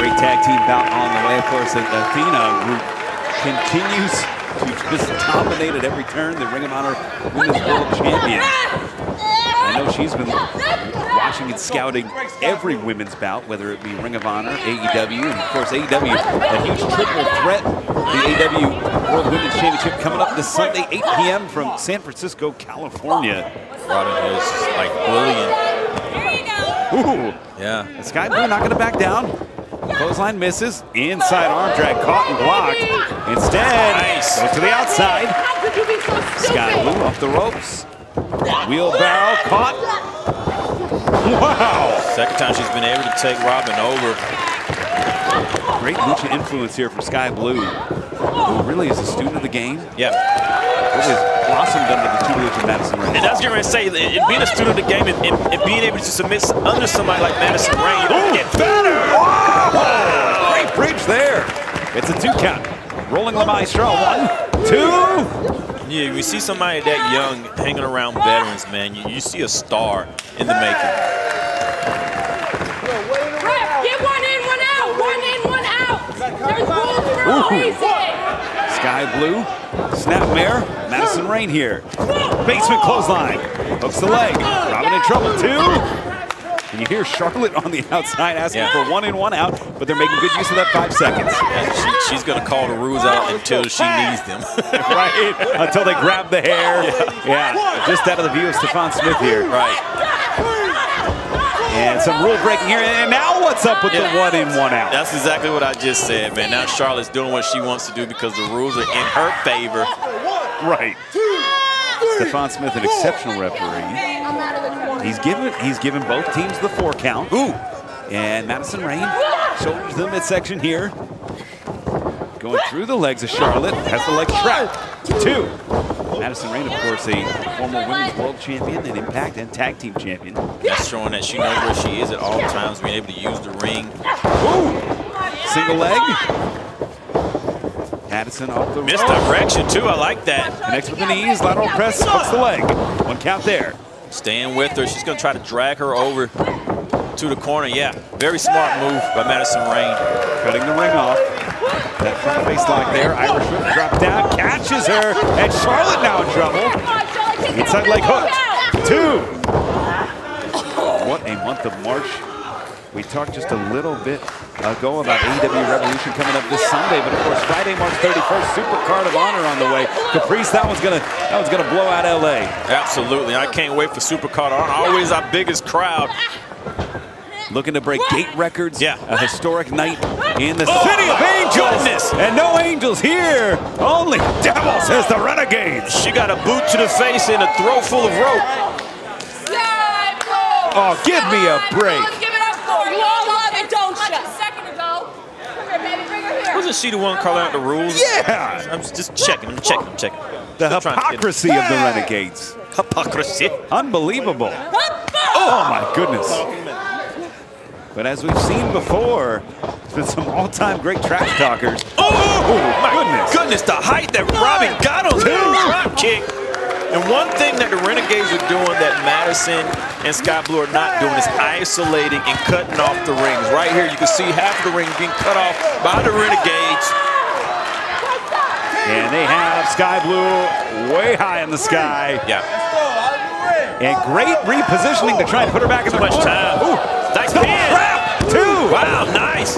Great tag team bout on the way. Of course, Athena, who continues to just dominate at every turn. The Ring of Honor Women's World Champion. I know she's been watching and scouting every women's bout, whether it be Ring of Honor, AEW, and of course AEW, a huge triple threat. The AEW World Women's Championship coming up this Sunday, 8 p.m. from San Francisco, California. Robyn is like bullying. Ooh. Yeah. And Skye Blue not going to back down. Clothesline misses. Inside arm drag caught and blocked. Instead, goes to the outside. Skye Blue off the ropes. Wheelbarrow caught. Wow. Second time she's been able to take Robyn over. Great lucha influence here from Skye Blue, who really is a student of the game. Yeah. Really has blossomed under the tutelage of Madison Rain. And I was going to say, being a student of the game and being able to submit under somebody like Madison Rain, you get better. Wow. Great bridge there. It's a 2 count. Rolling the Maestro. 1, 2. Yeah, we see somebody that young hanging around veterans, man. You see a star in the making. Get 1 in, 1 out. 1 in, 1 out. There's rules for Alize. Skye Blue, snapmare. Madison Rain here. Basement clothesline. Hooks the leg. Robyn in trouble too. And you hear Charlotte on the outside asking for 1 in, 1 out, but they're making good use of that 5 seconds. Yeah, she's going to call the rules out until she needs them. Right, until they grab the hair. Yeah, just out of the view of Stephon Smith here. Right. And some rule breaking here. And now what's up with the 1 in, 1 out? That's exactly what I just said, man. Now Charlotte's doing what she wants to do because the rules are in her favor. Right. Stephon Smith, an exceptional referee. He's given both teams the 4 count. Ooh. And Madison Rain shoulders the midsection here. Going through the legs of Charlotte. Has the leg trapped. 2. Madison Rain, of course, a former women's world champion and Impact and tag team champion. That's showing that she knows where she is at all times, being able to use the ring. Ooh. Single leg. Madison off the misdirection too. I like that. Connects with the knees. Lateral press. Hooks the leg. 1 count there. Staying with her. She's going to try to drag her over to the corner. Yeah, very smart move by Madison Rain. Cutting the ring off. That front face lock there. Irish whip drops down, catches her, and Charlotte now in trouble. Inside leg hook. 2. What a month of March. We talked just a little bit ago about AEW Revolution coming up this Sunday, but of course Friday, March 31st, Super Card of Honor on the way. Caprice, that one's gonna blow out LA. Absolutely, I can't wait for Super Card of Honor. Always our biggest crowd. Looking to break gate records. Yeah, a historic night in the City of Angels. Goodness. And no angels here, only devils as the Renegades. She got a boot to the face and a throat full of rope. Oh, give me a break. Wasn't she the one calling out the rules? Yeah. I'm just checking. I'm checking. The hypocrisy of the Renegades. Hypocrisy. Unbelievable. Oh, my goodness. But as we've seen before, there's been some all-time great trash talkers. Oh, my goodness. The height that Robyn got on the drop kick. And one thing that the Renegades are doing that Madison and Skye Blue are not doing is isolating and cutting off the rings. Right here, you can see half of the ring being cut off by the Renegades. And they have Skye Blue way high in the sky. Yeah. And great repositioning to try and put her back in the corner. Much time. Ooh, nice trap. 2. Wow, nice.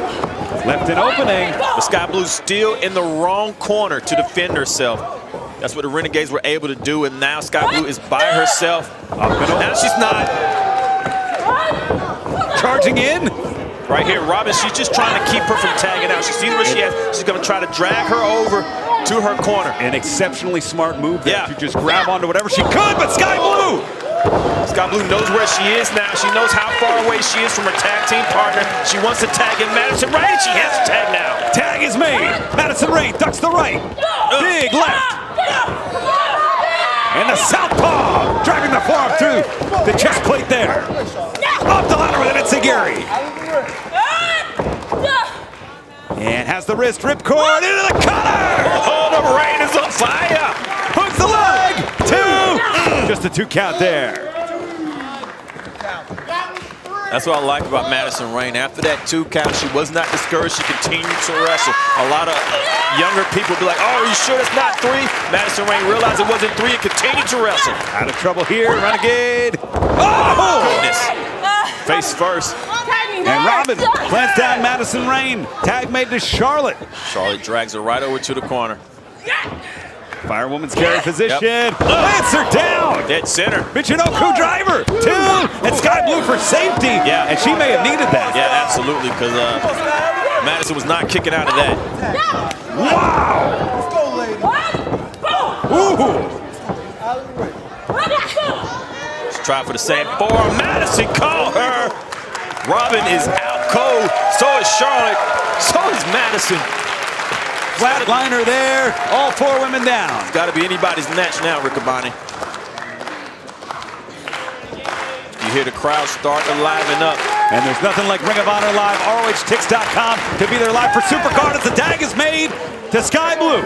Left an opening. But Skye Blue's still in the wrong corner to defend herself. That's what the Renegades were able to do, and now Skye Blue is by herself. Now she's not. Charging in. Right here, Robyn, she's just trying to keep her from tagging out. She sees where she is. She's going to try to drag her over to her corner. An exceptionally smart move there to just grab onto whatever she could, but Skye Blue! Skye Blue knows where she is now. She knows how far away she is from her tag team partner. She wants to tag in Madison Rain. She has to tag now. Tag is made. Madison Rain ducks the right. Big left. And the southpaw, driving the forearm through the chest plate there. Up the ladder with an enziguri. And has the wrist ripcord into the cutter. Oh, the Rain is on fire. Hooks the leg. 2. Just a 2 count there. That's what I like about Madison Rayne. After that 2 count, she was not discouraged. She continued to wrestle. A lot of younger people be like, oh, are you sure it's not 3? Madison Rayne realized it wasn't 3 and continued to wrestle. Out of trouble here, Renegade. Oh! Goodness. Face first. And Robyn plants down Madison Rayne. Tag made to Charlotte. Charlotte drags her right over to the corner. Firewoman's carry position. Plants her down. Dead center. Michinoku driver. 2. And Skye Blue for safety. Yeah. And she may have needed that. Yeah, absolutely, because Madison was not kicking out of that. Wow. Let's go, lady. Ooh. Let's try for the same forearm. Madison called her. Robyn is out cold. So is Charlotte. So is Madison. Flatliner there. All 4 women down. It's got to be anybody's match now, Riccaboni. You hear the crowd start to liven up. And there's nothing like Ring of Honor Live, ROHTix.com to be there live for Supercard as the tag is made to Skye Blue.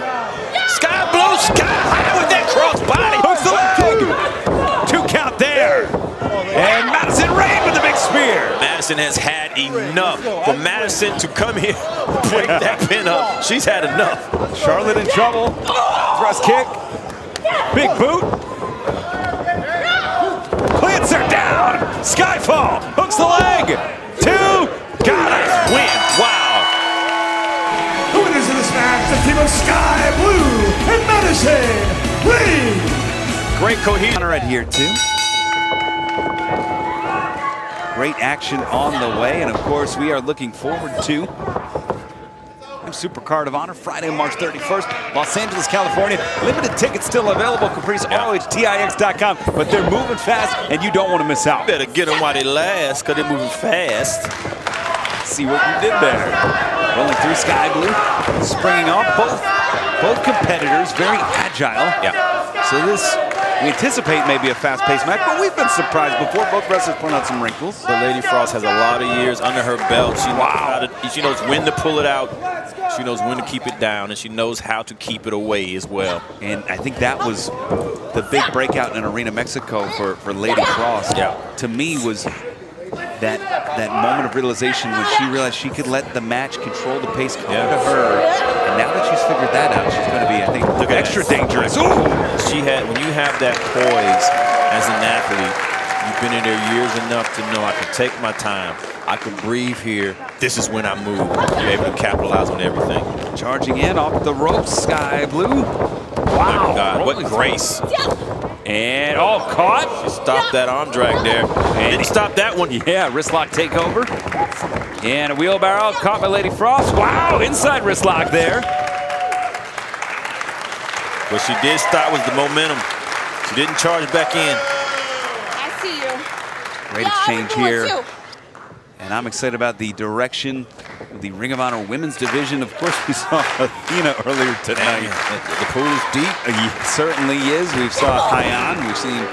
Skye Blue, Sky High with that cross body. Hooks the leg. 2 count there. And Madison Rayne with the big spear. Madison has had enough. For Madison to come here, break that pin up, she's had enough. Charlotte in trouble. Thrust kick. Big boot. Plants her down. Skyfall. Hooks the leg. 2. Got it. Win. Wow. The winners of this match, the team of Skye Blue and Madison Rayne. Great cohesion. Right here too. Great action on the way, and of course we are looking forward to Supercard of Honor Friday, March 31st, Los Angeles, California. Limited tickets still available. Caprice ROHTix.com, but they're moving fast, and you don't want to miss out. Better get them while they last, because they're moving fast. See what you did there. Rolling through Skye Blue, springing off. Both competitors very agile. Yeah. So this. We anticipate maybe a fast-paced match, but we've been surprised before. Both wrestlers point out some wrinkles. But Lady Frost has a lot of years under her belt. She knows when to pull it out. She knows when to keep it down, and she knows how to keep it away as well. And I think that was the big breakout in Arena Mexico for Lady Frost. Yeah. To me was that moment of realization when she realized she could let the match control the pace come to her. And now that she's figured that out, she's going to be, I think, extra dangerous. Ooh! When you have that poise as an athlete, you've been in there years enough to know I can take my time. I can breathe here. This is when I move. You're able to capitalize on everything. Charging in off the ropes, Skye Blue. Wow, God, what grace. And caught. She stopped that arm drag there. And didn't stop that one. Yeah, wrist lock takeover. And a wheelbarrow caught by Lady Frost. Wow, inside wrist lock there. What she did stop was the momentum. She didn't charge back in. I see you. Great exchange here. And I'm excited about the direction of the Ring of Honor Women's Division. Of course, we saw Athena earlier tonight. The pool is deep. It certainly is. We've saw Hyan. We've seen...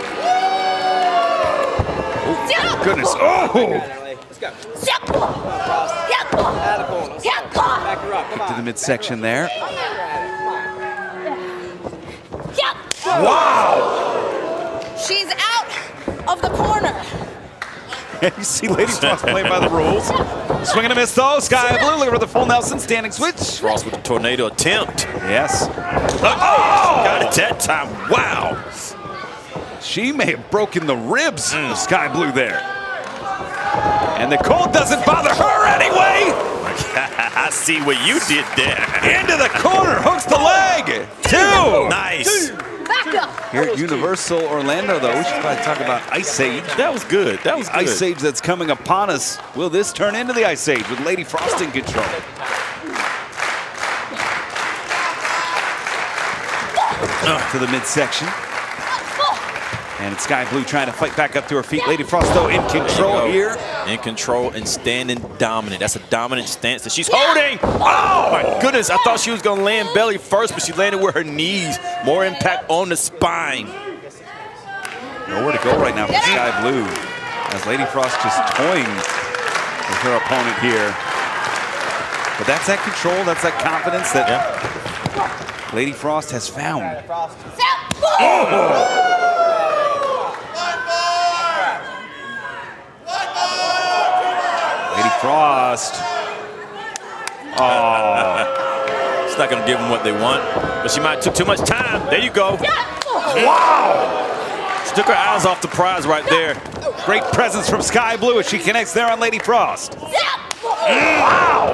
Oh, goodness. Oh! To the midsection there. Wow! She's out of the corner. You see Lady Frost playing by the rules. Swing and a miss though. Skye Blue looking for the full Nelson standing switch. Frost with the tornado attempt. Yes. Got it that time. Wow. She may have broken the ribs of Skye Blue there. And the cold doesn't bother her anyway. I see what you did there. Into the corner, hooks the leg. 2. Nice. Here at Universal Orlando, though, we should probably talk about Ice Age. That was good. That was good. Ice Age that's coming upon us. Will this turn into the Ice Age with Lady Frost in control? To the midsection. And it's Skye Blue trying to fight back up to her feet. Lady Frost, though, in control here. In control and standing dominant. That's a dominant stance that she's holding. Oh, my goodness. I thought she was going to land belly first, but she landed with her knees. More impact on the spine. Nowhere to go right now for Skye Blue. As Lady Frost just toying with her opponent here. But that's that control, that's that confidence that Lady Frost has found. Frost. Oh. It's not going to give them what they want, but she might have took too much time. There you go. Wow. She took her eyes off the prize right there. Great presence from Skye Blue as she connects there on Lady Frost. Wow.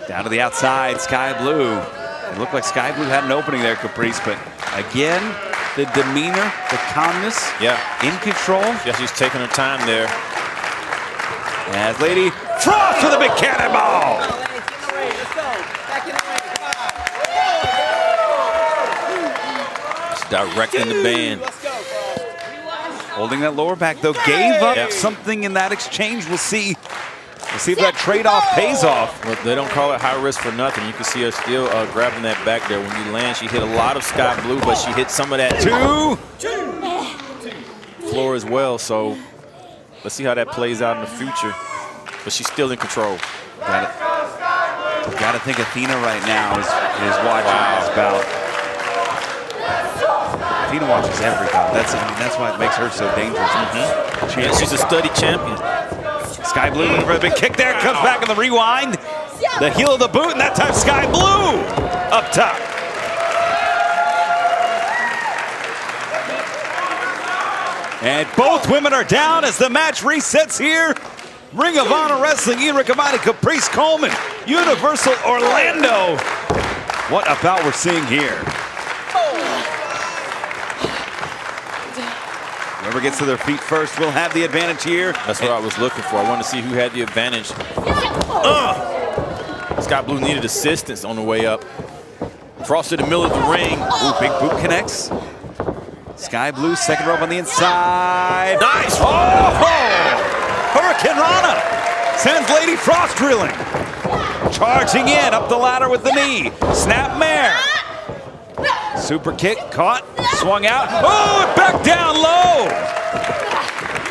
Down to the outside, Skye Blue. It looked like Skye Blue had an opening there, Caprice, but again, the demeanor, the calmness, in control. Yeah, she's taking her time there. As Lady Frost with a big cannonball. She's directing the band. Holding that lower back, though, gave up something in that exchange. We'll see. We'll see if that trade-off pays off. Well, they don't call it high risk for nothing. You can see her still grabbing that back there. When you land, she hit a lot of Skye Blue, but she hit some of that floor as well. So let's see how that plays out in the future. But she's still in control. Got to think Athena right now is watching this bout. Athena watches every bout. That's why it makes her so dangerous. Yeah, she's a studied champion. Skye Blue looking for a big kick there. Comes back in the rewind. The heel of the boot, and that time Skye Blue up top. And both women are down as the match resets here. Ring of Honor Wrestling, Ian Riccoboni, Caprice Coleman, Universal Orlando. What a bout we're seeing here. Whoever gets to their feet first will have the advantage here. That's what I was looking for. I wanted to see who had the advantage. Skye Blue needed assistance on the way up. Frost in the middle of the ring. Ooh, big boot connects. Skye Blue, second rope on the inside. Nice! Oh! Hurricane Rana sends Lady Frost drilling. Charging in, up the ladder with the knee. Snap mare. Super kick, caught, swung out. Oh, and back down low.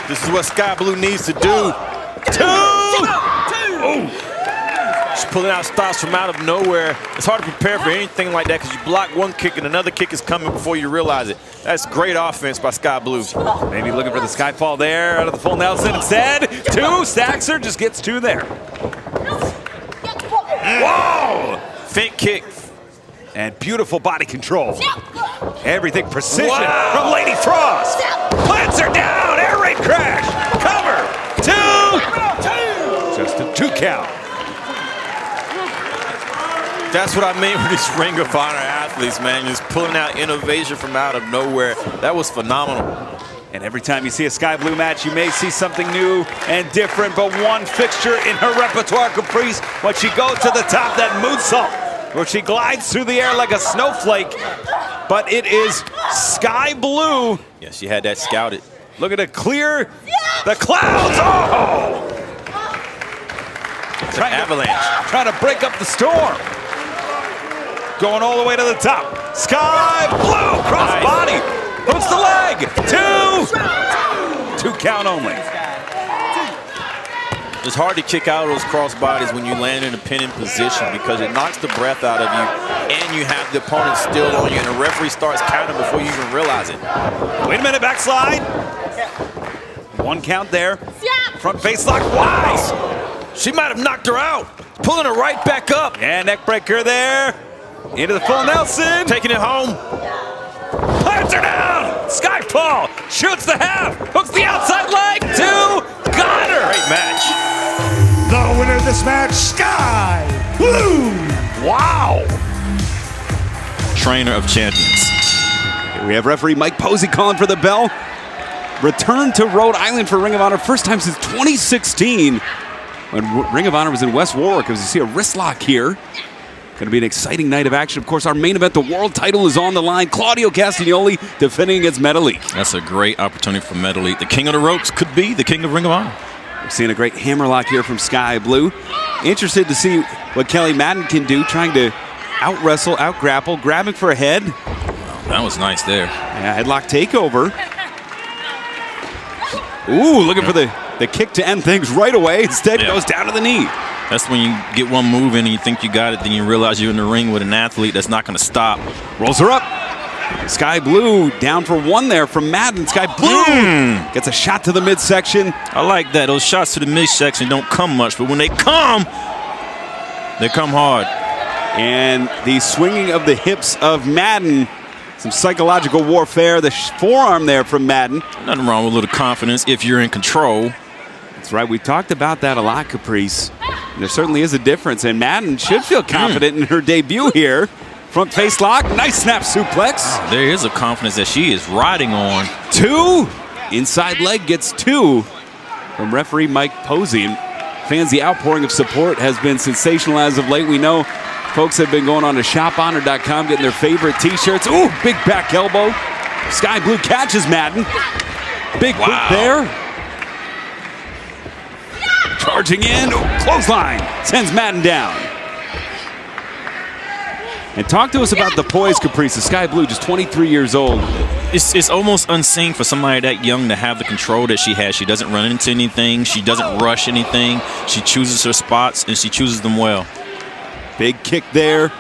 This is what Skye Blue needs to do. Ooh. She's pulling out stops from out of nowhere. It's hard to prepare for anything like that because you block one kick and another kick is coming before you realize it. That's great offense by Skye Blue. Maybe looking for the Skyfall there, out of the full Nelson instead. Two, stacks her, just gets two there. Whoa! Fake kick. And beautiful body control. Everything precision from Lady Frost. Plants her down, air raid crash. Cover, two. Just a 2 count. That's what I mean with these Ring of Honor athletes, man. Just pulling out innovation from out of nowhere. That was phenomenal. And every time you see a Skye Blue match, you may see something new and different, but one fixture in her repertoire, Caprice, when she goes to the top, that moonsault, where she glides through the air like a snowflake. But it is Skye Blue. Yeah, she had that scouted. Looking to clear the clouds. Oh! Avalanche. Trying to break up the storm. Going all the way to the top. Skye Blue, cross body. Hooks the leg. 2 count only. It's hard to kick out of those cross bodies when you land in a pinning position because it knocks the breath out of you and you have the opponent still on you and the referee starts counting before you even realize it. Wait a minute, backslide. 1 count there. Front face lock, wise. She might have knocked her out. Pulling her right back up. And neck breaker there. Into the full Nelson. Taking it home. Plants her down. Skyfall. Shoots the half. Hooks the outside leg. 2. Got her. Great match. The winner of this match, Skye Blue. Wow. Trainer of champions. We have referee Mike Posey calling for the bell. Return to Rhode Island for Ring of Honor. First time since 2016 when Ring of Honor was in West Warwick. As you see a wrist lock here. Going to be an exciting night of action. Of course, our main event, the world title, is on the line. Claudio Castagnoli defending against Medellin. That's a great opportunity for Medellin. The king of the ropes could be the king of Ring of Honor. We're seeing a great hammerlock here from Skye Blue. Interested to see what Kelly Madden can do, trying to out-wrestle, out-grapple, grabbing for a head. Wow, that was nice there. Yeah, headlock takeover. Ooh, looking for the kick to end things right away. Instead, goes down to the knee. That's when you get one move in and you think you got it, then you realize you're in the ring with an athlete that's not going to stop. Rolls her up. Skye Blue down for one there from Madden. Skye Blue gets a shot to the midsection. I like that. Those shots to the midsection don't come much, but when they come hard. And the swinging of the hips of Madden. Some psychological warfare. The forearm there from Madden. Nothing wrong with a little confidence if you're in control. That's right. We talked about that a lot, Caprice. There certainly is a difference, and Madden should feel confident in her debut here. Front face lock, nice snap suplex. Oh, there is a confidence that she is riding on. 2. Inside leg gets 2 from referee Mike Posey. And fans, the outpouring of support has been sensational as of late. We know folks have been going on to shophonor.com, getting their favorite t-shirts. Ooh, big back elbow. Skye Blue catches Madden. Big boot there. Charging in, clothesline, sends Madden down. And talk to us about the poise, Caprice. Skye Blue, just 23 years old. It's almost unseen for somebody that young to have the control that she has. She doesn't run into anything. She doesn't rush anything. She chooses her spots, and she chooses them well. Big kick there.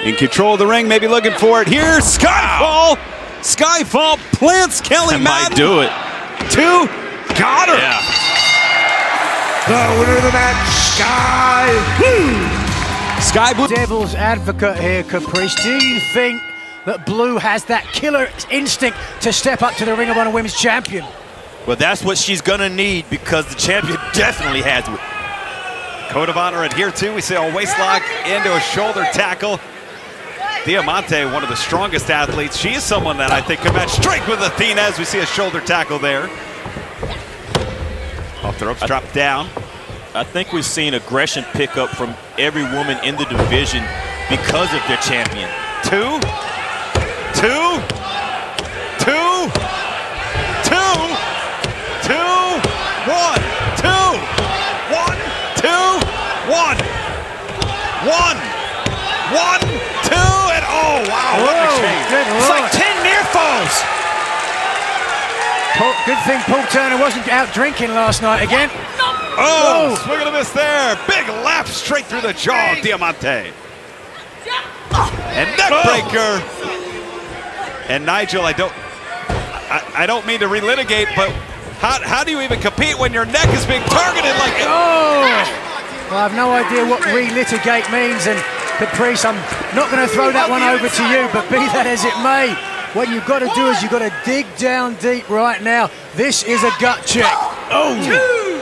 In control of the ring, maybe looking for it here. Skyfall. Skyfall plants Kelly Madden. Might do it. 2. Got her. Yeah. The winner of the match, Skye Blue. Skye Blue. Devil's advocate here, Caprice. Do you think that Blue has that killer instinct to step up to the Ring of Honor Women's Champion? Well, that's what she's gonna need because the champion definitely has it. Code of Honor adhered to. We see a waist lock into a shoulder tackle. Diamanté, one of the strongest athletes. She is someone that I think could match strength with Athena as we see a shoulder tackle there. Off the ropes, drop down. I think we've seen aggression pick up from every woman in the division because of their champion. 2, 2, 2, 2, 2, 1, 2, 1, 2, 1, 1, 1, 2, and oh wow, what a change. It's like 10 near falls. Good thing Paul Turner wasn't out drinking last night again. Oh, swing and a miss there. Big lap straight through the jaw of Diamanté. And neck breaker. And Nigel, I don't mean to relitigate, but how do you even compete when your neck is being targeted like it? Oh! Well, I have no idea what relitigate means, and Caprice, I'm not going to throw that one over to you, but be that as it may, what you've got to do is you've got to dig down deep right now. This is a gut check. Oh!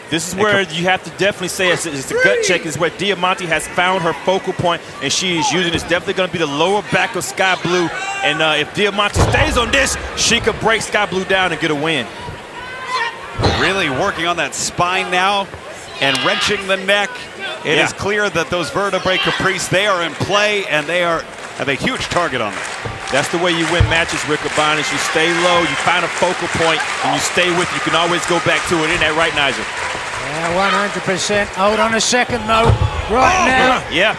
This is where you have to definitely say it's a gut check. Is where Diamanté has found her focal point, and she is using. It's definitely going to be the lower back of Skye Blue. And if Diamanté stays on this, she could break Skye Blue down and get a win. Really working on that spine now and wrenching the neck. It is clear that those vertebrae, Caprice, they are in play, and they have a huge target on them. That's the way you win matches, Rick Abanish. You stay low, you find a focal point, and you stay with it. You can always go back to it. Isn't that right, Nigel? Yeah, 100%. Hold on a second, though. Right now. Yeah.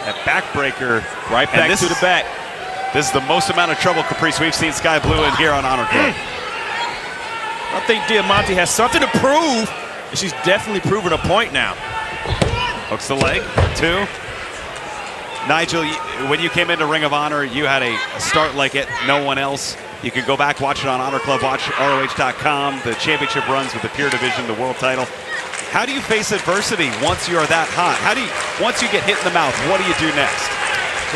That backbreaker. Right back to the back. This is the most amount of trouble, Caprice, we've seen Skye Blue in here on Honor Club. I think Diamanté has something to prove, and she's definitely proven a point now. Hooks the leg, 2. Nigel, when you came into Ring of Honor, you had a start like it, no one else. You can go back, watch it on Honor Club, watch ROH.com, the championship runs with the Pure Division, the world title. How do you face adversity once you are that hot? Once you get hit in the mouth, what do you do next?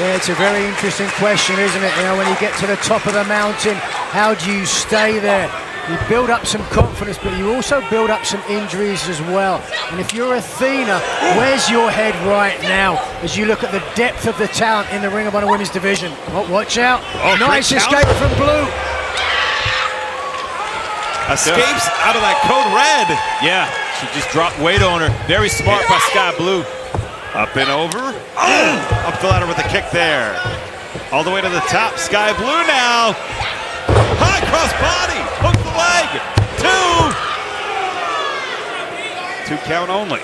Yeah, it's a very interesting question, isn't it? You know, when you get to the top of the mountain, how do you stay there? You build up some confidence, but you also build up some injuries as well. And if you're Athena, where's your head right now as you look at the depth of the talent in the Ring of Honor Women's Division? Oh, watch out. Oh, nice escape from Blue. Escapes out of that code red. Yeah, she just dropped weight on her. Very smart by Skye Blue. Up and over. Oh! Up the ladder with a kick there. All the way to the top. Skye Blue now. High cross body. Hook the leg. 2. 2 count only.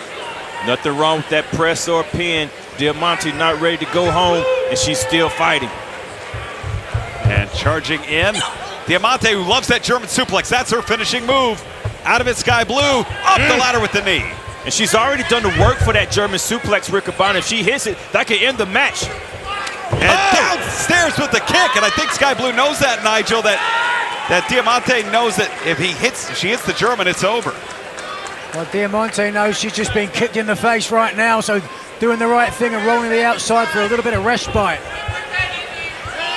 Nothing wrong with that press or pin. Diamanté not ready to go home, and she's still fighting. And charging in. Diamanté, who loves that German suplex. That's her finishing move. Out of it, Skye Blue. Up the ladder with the knee. And she's already done the work for that German suplex, Rick Abanish. If she hits it, that could end the match. And downstairs with the kick, and I think Skye Blue knows that, Nigel, that Diamanté knows that if she hits the German, it's over. Well, Diamanté knows she's just been kicked in the face right now, so doing the right thing and rolling to the outside for a little bit of respite.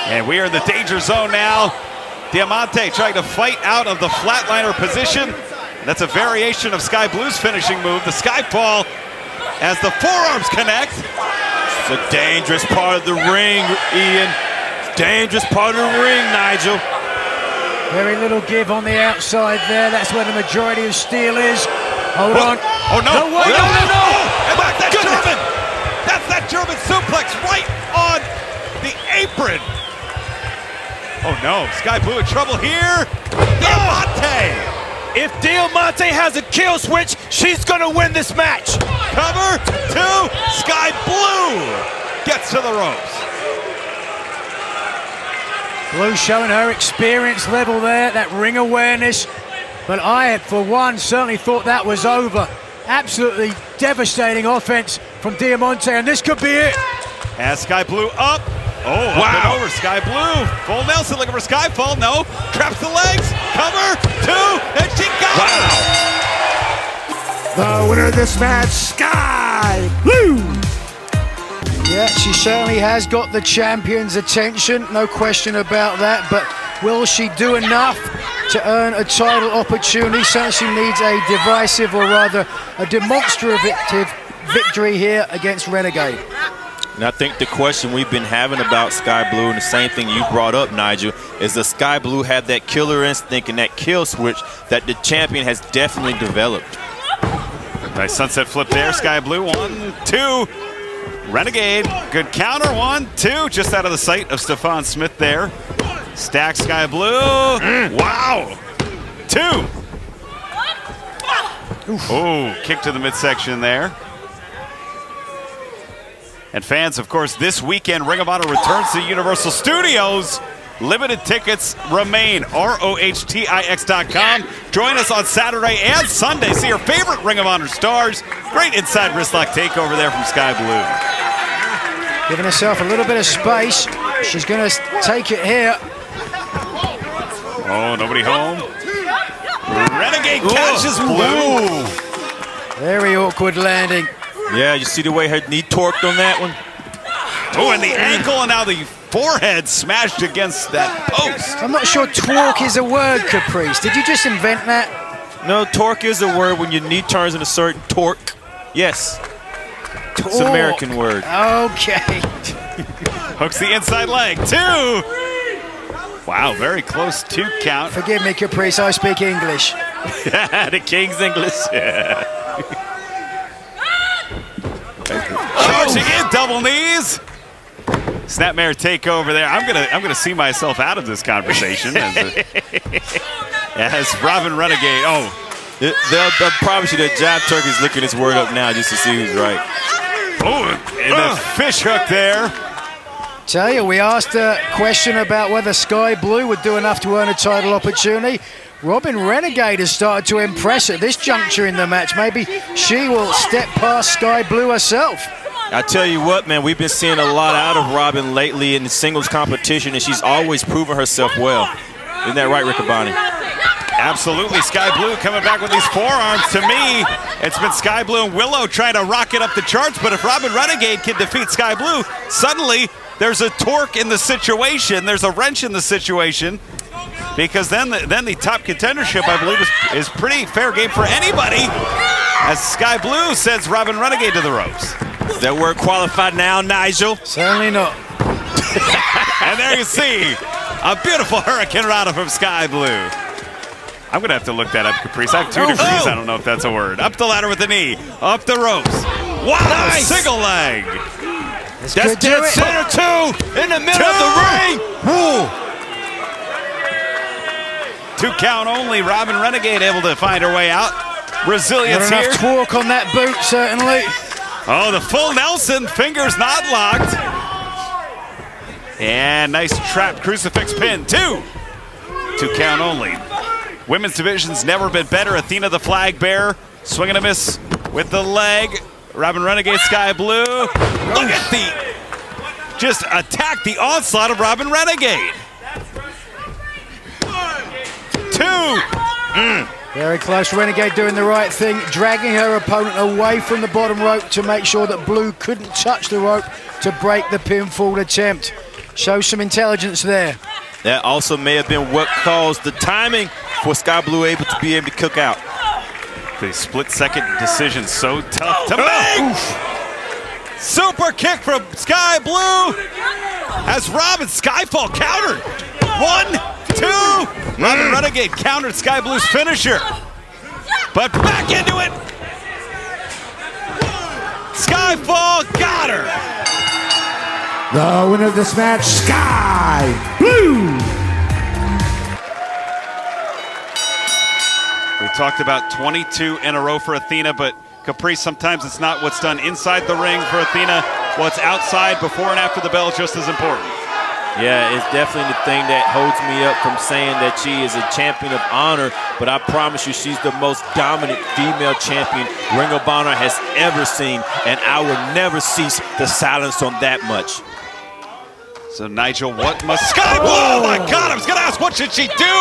And we are in the danger zone now. Diamanté trying to fight out of the flatliner position. That's a variation of Skye Blue's finishing move, the Skyfall, as the forearms connect. It's a dangerous part of the ring, Ian. It's a dangerous part of the ring, Nigel. Very little give on the outside there. That's where the majority of steel is. Hold on. Oh, no. No, wait, no. And back that German. That's that German suplex right on the apron. Oh, no. Skye Blue in trouble here. Diamanté. If Diamanté has a kill switch, she's going to win this match. Cover 2. Skye Blue gets to the ropes. Blue showing her experience level there, that ring awareness. But I, for one, certainly thought that was over. Absolutely devastating offense from Diamanté, and this could be it. As Skye Blue up. Oh, wow. Up and over. Skye Blue. Full Nelson looking for Skyfall. No. Traps the legs. Cover 2. And she got it. The winner of this match, Skye Blue. Yeah, she certainly has got the champion's attention, no question about that, but will she do enough to earn a title opportunity? Certainly she needs a divisive, or rather a demonstrative victory here against Renegade. And I think the question we've been having about Skye Blue, and the same thing you brought up, Nigel, is that Skye Blue have that killer instinct and that kill switch that the champion has definitely developed. Nice sunset flip there. Skye Blue, 1, 2. Renegade, good counter, 1, 2. Just out of the sight of Stefan Smith there. Stack Skye Blue. Wow. 2. Oh, kick to the midsection there. And fans, of course, this weekend, Ring of Honor returns to Universal Studios. Limited tickets remain. ROHTIX.com. Join us on Saturday and Sunday. See your favorite Ring of Honor stars. Great inside wristlock takeover there from Skye Blue. Giving herself a little bit of space. She's going to take it here. Oh, nobody home. Renegade catches Blue. Very awkward landing. Yeah, you see the way her knee torqued on that one? Oh, and the ankle, and now the forehead smashed against that post. I'm not sure torque is a word, Caprice. Did you just invent that? No, torque is a word when your knee turns in a certain torque. Yes. Torque. It's an American word. Okay. Hooks the inside leg. 2. Wow, very close 2 count. Forgive me, Caprice, I speak English. The King's English. Charging in, double knees. Snapmare takeover there. I'm gonna see myself out of this conversation as Robyn Renegade. Oh, They'll probably should have Job Turkey's looking this word up now just to see who's right. Oh, and the fish hook there. Tell you, we asked a question about whether Skye Blue would do enough to earn a title opportunity. Robyn Renegade has started to impress at this juncture in the match. Maybe she will step past Skye Blue herself. I tell you what, man, we've been seeing a lot out of Robyn lately in the singles competition, and she's always proven herself well. Isn't that right, Riccaboni? Absolutely. Skye Blue coming back with these forearms. To me, it's been Skye Blue and Willow trying to rocket up the charts, but if Robyn Renegade can defeat Skye Blue, suddenly there's a torque in the situation. There's a wrench in the situation, because then the top contendership, I believe, is pretty fair game for anybody, as Skye Blue sends Robyn Renegade to the ropes. Is that word qualified now, Nigel? Certainly not. And there you see a beautiful hurricane rana from Skye Blue. I'm going to have to look that up, Caprice. I have 2 degrees. I don't know if that's a word. Up the ladder with the knee. Up the ropes. Wow, nice. Single leg. That's dead center, 2 in the middle of the ring. Woo. 2 count only. Robyn Renegade able to find her way out. Resilience Not here. enough torque on that boot, certainly. Oh, the full Nelson. Fingers not locked. And nice trap crucifix pin. 2 count only. Women's division's never been better. Athena, the flag bearer, swing and a miss with the leg. Robyn Renegade, Skye Blue. Look at the just attack the onslaught of Robyn Renegade. 2. Very close. Renegade doing the right thing, dragging her opponent away from the bottom rope to make sure that Blue couldn't touch the rope to break the pinfall attempt. Shows some intelligence there. That also may have been what caused the timing for Skye Blue able to be able to cook out. The split-second decision so tough to make. Super kick from Skye Blue as Robyn Skyfall countered. 1, 2. Robyn Renegade countered Skye Blue's finisher. But back into it. Skyfall got her. The winner of this match, Skye Blue. We talked about 22 in a row for Athena, but Caprice, sometimes it's not what's done inside the ring for Athena. What's outside before and after the bell is just as important. Yeah, it's definitely the thing that holds me up from saying that she is a champion of honor, but I promise you she's the most dominant female champion Ring of Honor has ever seen, and I will never cease to silence on that much. So Nigel, what must Skye Blue? Oh my God, I was gonna ask, what should she do?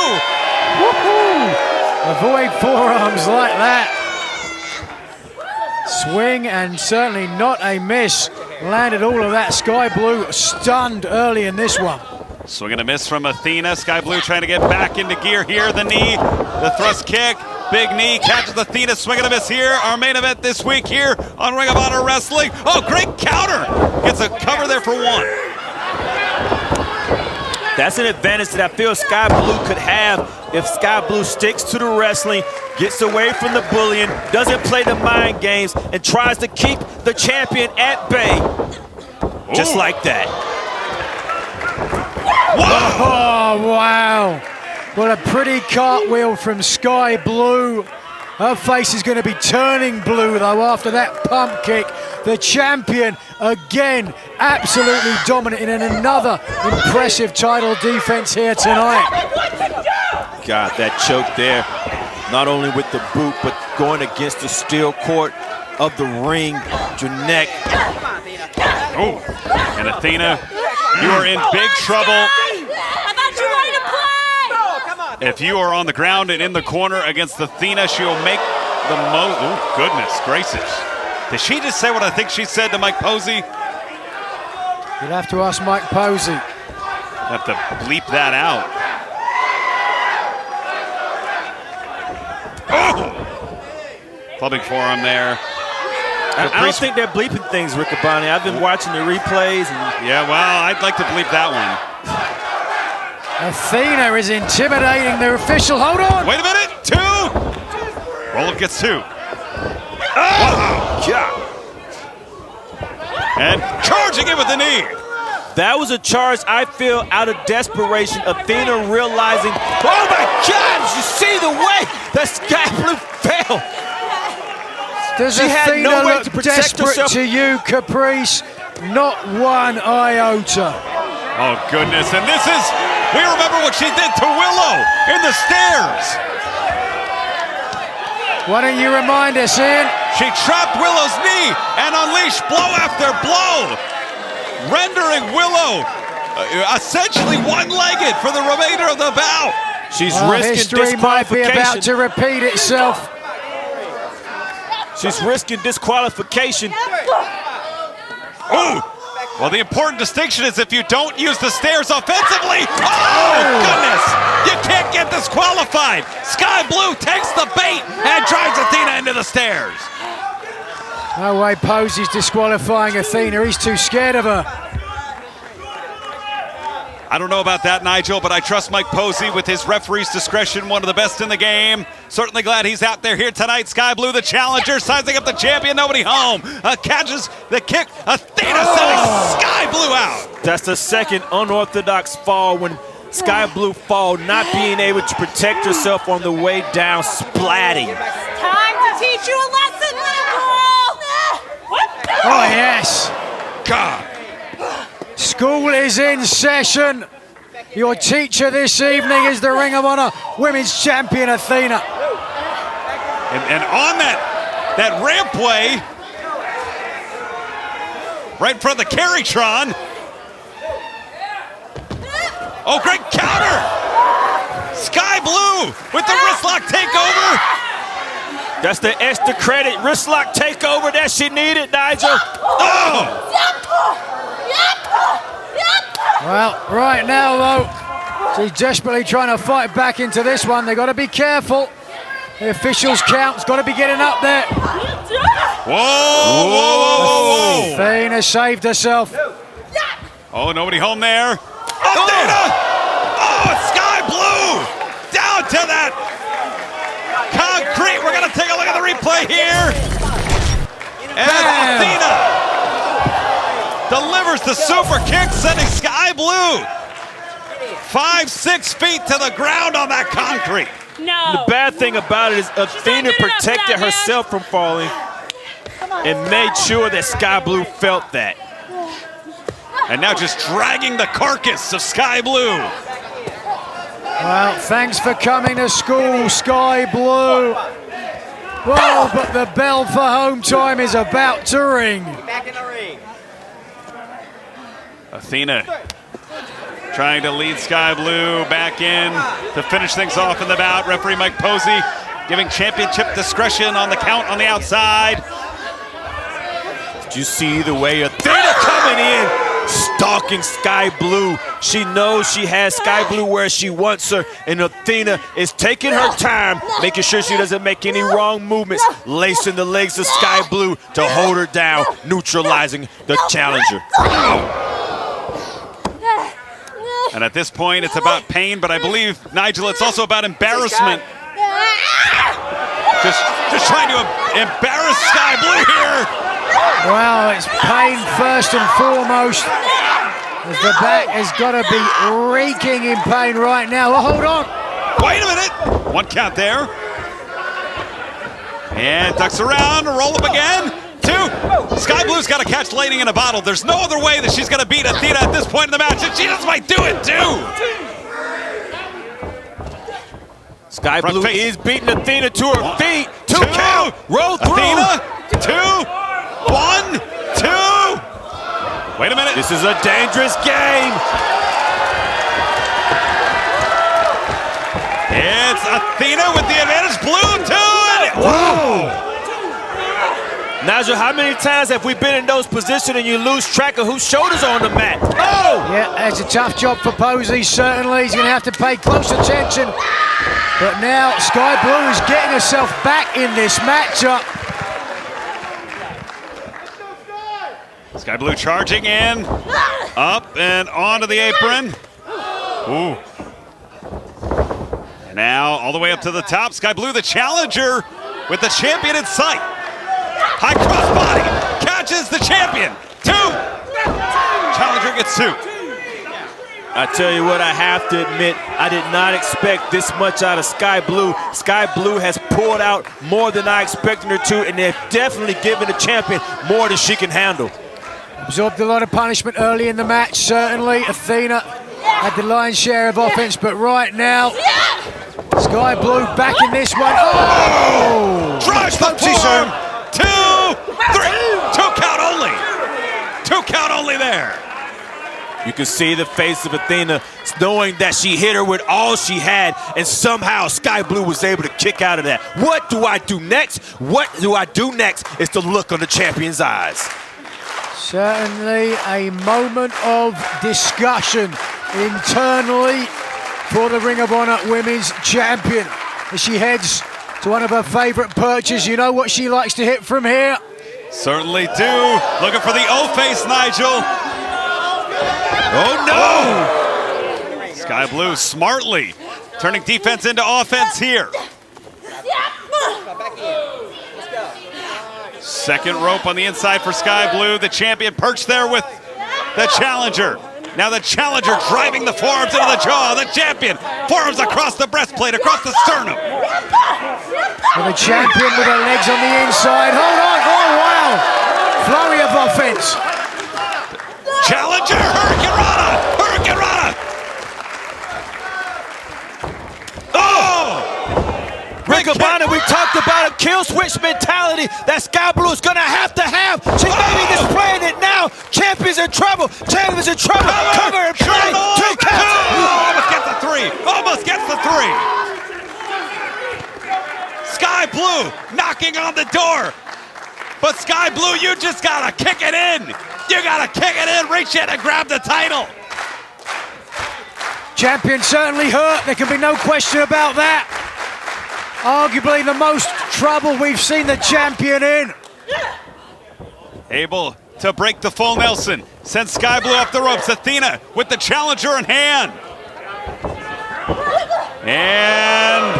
Avoid forearms like that. Swing and certainly not a miss. Landed all of that. Skye Blue stunned early in this one. Swing and a miss from Athena. Skye Blue trying to get back into gear here. The knee, the thrust kick, big knee, catches Athena. Swing and a miss here. Our main event this week here on Ring of Honor Wrestling. Oh, great counter. Gets a cover there for 1. That's an advantage that I feel Skye Blue could have if Skye Blue sticks to the wrestling, gets away from the bullying, doesn't play the mind games, and tries to keep the champion at bay. Just like that. Wow. Oh, wow. What a pretty cartwheel from Skye Blue. Her face is going to be turning blue, though, after that pump kick. The champion, again, absolutely dominant in another impressive title defense here tonight. God, that choke there, not only with the boot, but going against the steel cord of the ring, your neck. Oh, and Athena, you are in big trouble. If you are on the ground and in the corner against Athena, she will make the most. Oh, goodness gracious. Did she just say what I think she said to Mike Posey? You'd have to ask Mike Posey. Have to bleep that out. Oh! Clubbing forearm there. I don't think they're bleeping things, Riccaboni. I've been watching the replays. And yeah, well, I'd like to bleep that one. Athena is intimidating the official. Hold on. Wait a minute. 2. Roll gets 2. Oh, God. And charging it with the knee. That was a charge, I feel, out of desperation. Athena realizing, oh my God, did you see the way that Skye Blue fell? Does she Athena had no way look to protect desperate herself. to you, Caprice? Not one iota. Oh, goodness. And this is, we remember what she did to Willow in the stairs. Why don't you remind us, Ian? She trapped Willow's knee and unleashed blow after blow, rendering Willow essentially one-legged for the remainder of the bout. She's risking history might be disqualification. about to repeat itself. She's risking disqualification. Ooh. Well, the important distinction is if you don't use the stairs offensively, oh, goodness, you can't get disqualified. Skye Blue takes the bait and drives Athena into the stairs. No way Posey's disqualifying Athena. He's too scared of her. I don't know about that, Nigel, but I trust Mike Posey with his referee's discretion, one of the best in the game. Certainly glad he's out there here tonight. Skye Blue, the challenger, sizing up the champion, nobody home. Catches the kick. Athena sending Skye Blue out. That's the second unorthodox fall when Skye Blue fall, not being able to protect herself on the way down, splatting. Time to teach you a lesson, little girl. Oh, yes. God. School is in session. Your teacher this evening is the Ring of Honor Women's Champion, Athena. And on that rampway, right in front of the Carrytron, Oh, great counter! Skye Blue with the wristlock takeover. That's the extra credit wristlock takeover that she needed, Nigel. Oh! Well, right now, though, she's desperately trying to fight back into this one. They've got to be careful. The officials' count's got to be getting up there. Whoa, whoa, whoa, whoa. Athena saved herself. Oh, nobody home there. Athena! Oh, it's Skye Blue! Down to that concrete. We're going to take a look at the replay here. And Athena delivers the super kick, sending Skye Blue 5-6 feet to the ground on that concrete. No. The bad thing about it is Athena protected herself from falling and made sure that Skye Blue felt that. And now just dragging the carcass of Skye Blue. Well, thanks for coming to school, Skye Blue. Well, but the bell for home time is about to ring. Back in the ring. Athena trying to lead Skye Blue back in to finish things off in the bout. Referee Mike Posey giving championship discretion on the count on the outside. Did you see the way Athena coming in, stalking Skye Blue? She knows she has Skye Blue where she wants her, and Athena is taking her time, making sure she doesn't make any wrong movements, lacing the legs of Skye Blue to hold her down, neutralizing the challenger. And at this point, it's about pain, but I believe, Nigel, it's also about embarrassment. Just trying to embarrass Skye Blue here. Well, it's Payne first and foremost, as the back has got to be reeking in pain right now. Well, hold on. Wait a minute. One count there. And ducks around, roll up again. 2. Skye Blue's got to catch lightning in a bottle. There's no other way that she's going to beat Athena at this point in the match, and she just might do it too. Skye Blue is beating Athena to her feet. 2 count. Roll through. Athena. 2. 1, 2. Wait a minute. This is a dangerous game. It's Athena with the advantage. Blue 2. Whoa. Nigel, how many times have we been in those positions and you lose track of whose shoulders are on the mat? Oh! Yeah, it's a tough job for Posey, certainly. He's going to have to pay close attention. But now Skye Blue is getting herself back in this matchup. Skye Blue charging in, up and onto the apron. Ooh. And now all the way up to the top, Skye Blue, the challenger, with the champion in sight. High crossbody, catches the champion. 2. Challenger gets 2. I tell you what, I have to admit, I did not expect this much out of Skye Blue. Skye Blue has pulled out more than I expected her to, and they've definitely given the champion more than she can handle. Absorbed a lot of punishment early in the match, certainly. Athena had the lion's share of offense, but right now, Skye Blue back in this one. Oh! Drives the forearm. 2, 3. 2 count only. 2 count only there. You can see the face of Athena knowing that she hit her with all she had, and somehow Skye Blue was able to kick out of that. What do I do next? What do I do next is the look on the champion's eyes. Certainly a moment of discussion internally for the Ring of Honor Women's Champion as she heads to one of her favorite perches. You know what she likes to hit from here? Certainly do. Looking for the O-face, Nigel. Oh no! Skye Blue smartly turning defense into offense here. Second rope on the inside for Skye Blue. The champion perched there with the challenger. Now the challenger driving the forearms into the jaw. The champion forearms across the breastplate, across the sternum. And the champion with her legs on the inside. Hold on. Oh, wow. Flurry of offense. Challenger, Hurricane Rana! Hurricane Rana! Oh! Ring of Honor, we talked about a kill switch mentality that Skye Blue is going to have. She may be displaying it now. Champion's in trouble. Champion's in trouble. Cover and play. 2 counts. 3. Skye Blue knocking on the door. But Skye Blue, you just gotta kick it in. You gotta kick it in, reach in and grab the title. Champion certainly hurt. There can be no question about that. Arguably the most trouble we've seen the champion in. Able to break the full Nelson. Sends Skye Blue up the ropes. Athena with the challenger in hand. And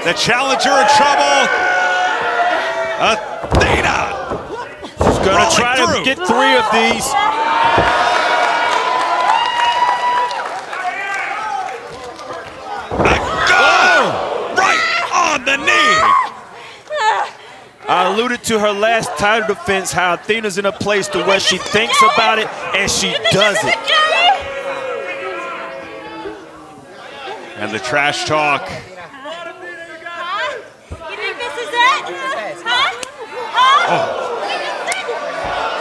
the challenger in trouble. Athena! She's gonna try to get 3 of these. Right on the knee! I alluded to her last title defense, how Athena's in a place to where she thinks about it and she does it. And the trash talk. You think this is it?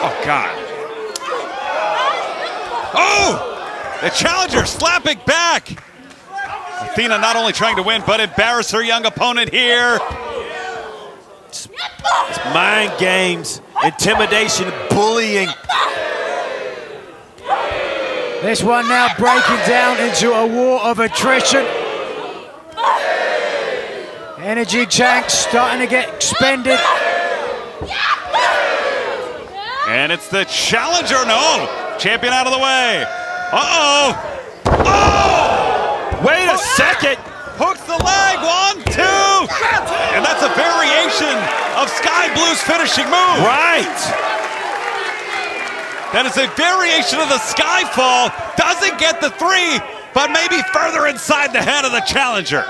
Oh, God. Oh! The challenger slapping back. Athena not only trying to win, but embarrass her young opponent here. It's mind games, intimidation, bullying. This one now breaking down into a war of attrition. Energy tanks starting to get expended. And it's the challenger. No! Champion out of the way. Uh-oh! Oh! Wait a second! Hooks the leg. 1, 2! And that's a variation of Skye Blue's finishing move. Right! That is a variation of the Skye fall. Doesn't get the 3, but maybe further inside the head of the challenger.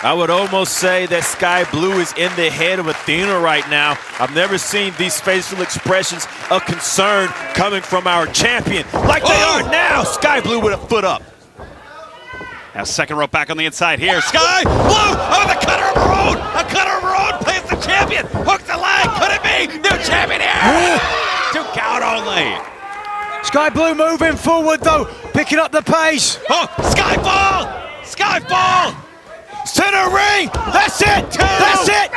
I would almost say that Skye Blue is in the head of Athena right now. I've never seen these facial expressions of concern coming from our champion like they are now. Skye Blue with a foot up. Now second rope back on the inside here. Skye Blue! Oh, the cutter of her own! A cutter of her own plays the champion! Hook the leg! Could it be? New champion here! 2 count only. Skye Blue moving forward though, picking up the pace. Oh, Skye fall! Skye fall! Center ring! That's it! 2! That's it!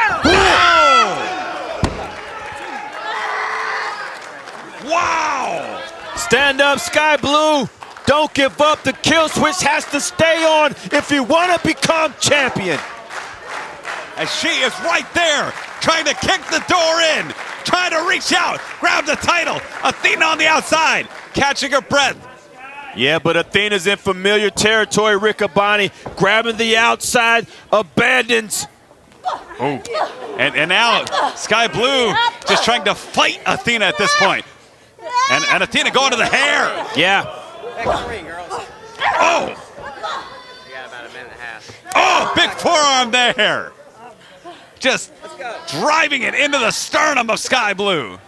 Wow! Stand up, Skye Blue. Don't give up. The kill switch has to stay on if you want to become champion. As she is right there, trying to kick the door in, trying to reach out, grab the title. Athena on the outside, catching her breath. Yeah, but Athena's in familiar territory. Riccaboni grabbing the outside, abandons. Oh. And now Skye Blue just trying to fight Athena at this point. And Athena going to the hair. Yeah. Oh! Oh, big forearm there. Just driving it into the sternum of Skye Blue.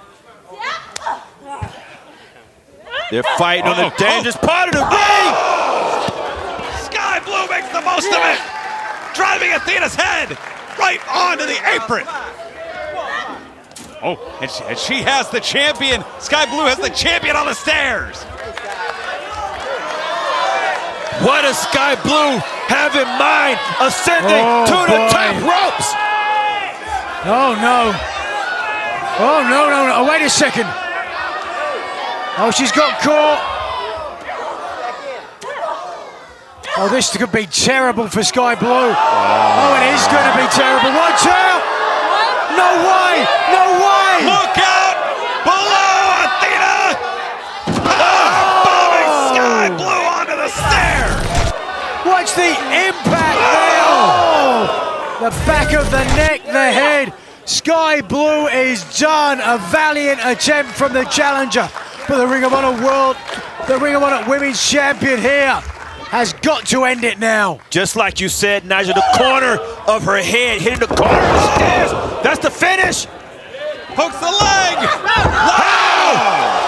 They're fighting on the dangerous part of the ring. Skye Blue makes the most of it. Driving Athena's head right onto the apron. Oh, and she has the champion. Skye Blue has the champion on the stairs. What does Skye Blue have in mind? Ascending to the top ropes. Oh no. Oh no, no, no. Oh, wait a second. Oh, she's got caught. Oh, this could be terrible for Skye Blue. Oh, it is going to be terrible. Watch out! No way! No way! Look out! Below Athena! Bombing Skye Blue onto the stairs! Watch the impact there! Oh! The back of the neck, the head. Skye Blue is done. A valiant attempt from the challenger. But the Ring of Honor Women's Champion here has got to end it now. Just like you said, Nigel, the corner of her head hitting the corner of the stairs. That's the finish. Hooks the leg! Wow!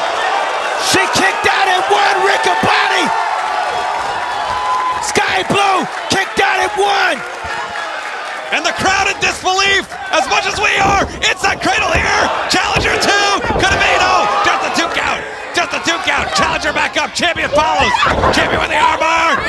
She kicked out at 1, Riccaboni. Skye Blue kicked out at 1. And the crowd in disbelief, as much as we are. Inside cradle here. Challenger 2. Could it be? No. Just the 2 count. Just the 2 count. Challenger back up. Champion follows. Champion with the armbar.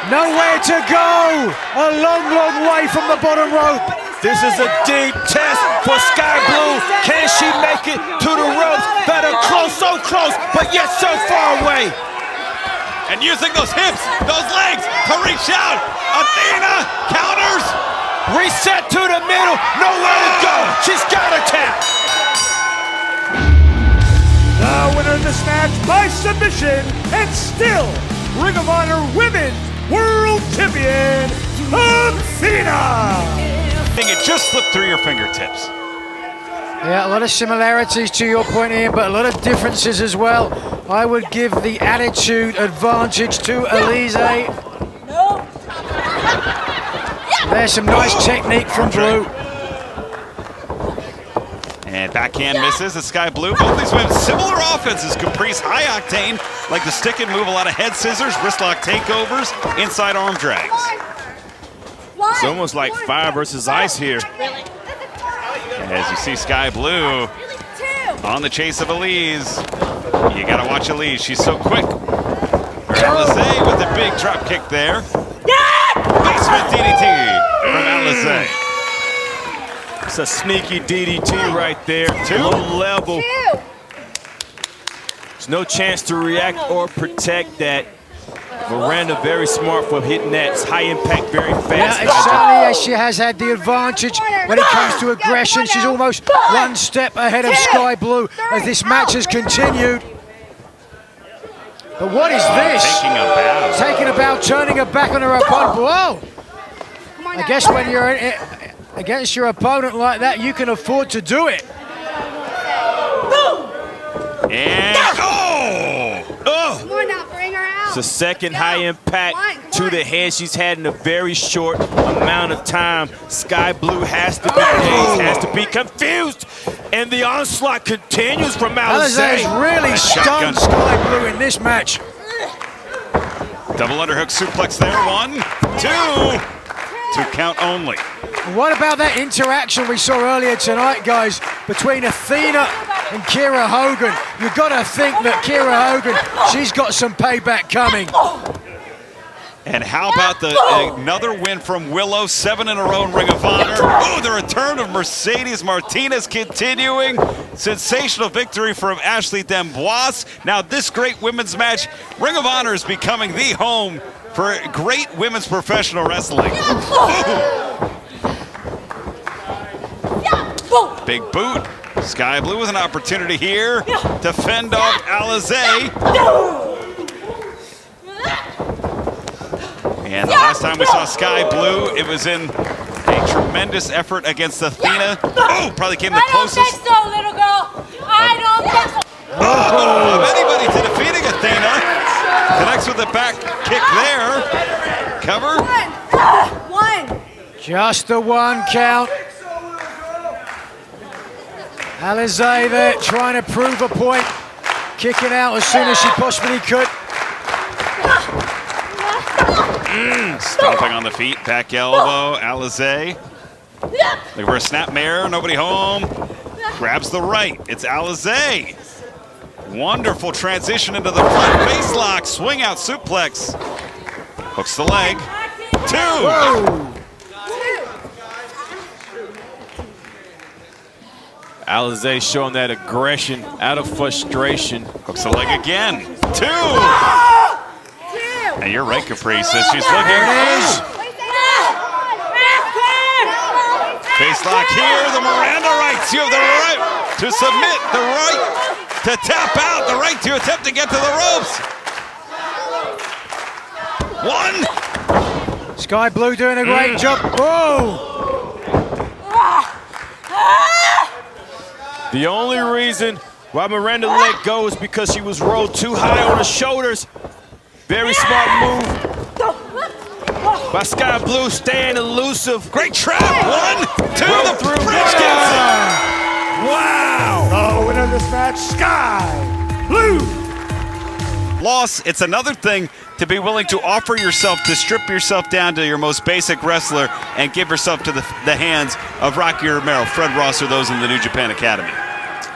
Nowhere to go. A long, long way from the bottom rope. This is a deep test for Skye Blue. Can she make it to the ropes that are close, so close, but yet so far away? And using those hips, those legs to reach out. Athena counters. Reset to the middle, nowhere to go. She's got a tap. The winner of this match by submission and still Ring of Honor Women's World Champion, Athena. It just slipped through your fingertips. Yeah, a lot of similarities to your point, Ian, but a lot of differences as well. I would give the attitude advantage to Alize. There's some nice technique from Blue. And backhand misses at Skye Blue. Both these women similar offenses. Caprice high octane, like the stick and move, a lot of head scissors, wrist lock takeovers, inside arm drags. It's almost like fire versus ice here. As you see Skye Blue on the chase of Alize. You gotta watch Alize, she's so quick. Alize with the big drop kick there. Basement DDT from Alize. It's a sneaky DDT right there. Low level. There's no chance to react or protect that. Miranda very smart for hitting that. It's high impact very fast. Yeah, certainly she has had the advantage when it comes to aggression. She's almost one step ahead of Skye Blue as this match has continued. But what is this? Taking a bow. Taking a bow, turning her back on her opponent. Whoa! I guess when you're against your opponent like that, you can afford to do it. And Come on now, bring her out. It's a second high impact to the head. She's had in a very short amount of time. Skye Blue has to be dazed, has to be confused. And the onslaught continues from Alize. Alize has really stunned Skye Blue in this match. double underhook suplex there. 1, 2. 2 count only. What about that interaction we saw earlier tonight, guys, between Athena and Kiera Hogan? You've got to think that Kiera Hogan, she's got some payback coming. And how about another win from Willow, 7 in a row in Ring of Honor. Oh, the return of Mercedes Martinez continuing. Sensational victory from Ashley D'Amboise. Now this great women's match, Ring of Honor is becoming the home for great women's professional wrestling. Big boot. Skye Blue with an opportunity here to fend off Alize. And the last time we saw Skye Blue, it was in a tremendous effort against Athena. Oh, probably came the closest. I don't think so, little girl. I don't think so. Of anybody to defeating Athena. Connects with the back kick there. Cover. One. Just the 1 count. Alize there trying to prove a point. Kicking out as soon as she possibly could. Stomping on the feet, back elbow, Alize. Looking for a snapmare, nobody home. Grabs the right, it's Alize. Wonderful transition into the front face lock, swing out suplex. Hooks the leg, 2. Whoa. Alize showing that aggression out of frustration. Hooks the leg again, 2. And you're right, Caprice, says she's looking. There it is. Face lock here, the Miranda rights. You have the right to submit, the right to tap out, the right to attempt to get to the ropes. 1. Skye Blue doing a great job. Whoa! The only reason why Miranda let go is because she was rolled too high on the shoulders. Very smart move by Skye Blue, staying elusive. Great trap, 1, 2, the bridge gets it. Wow! The winner of this match, Skye Blue. Loss, it's another thing to be willing to offer yourself, to strip yourself down to your most basic wrestler and give yourself to the hands of Rocky Romero, Fred Ross, or those in the New Japan Academy.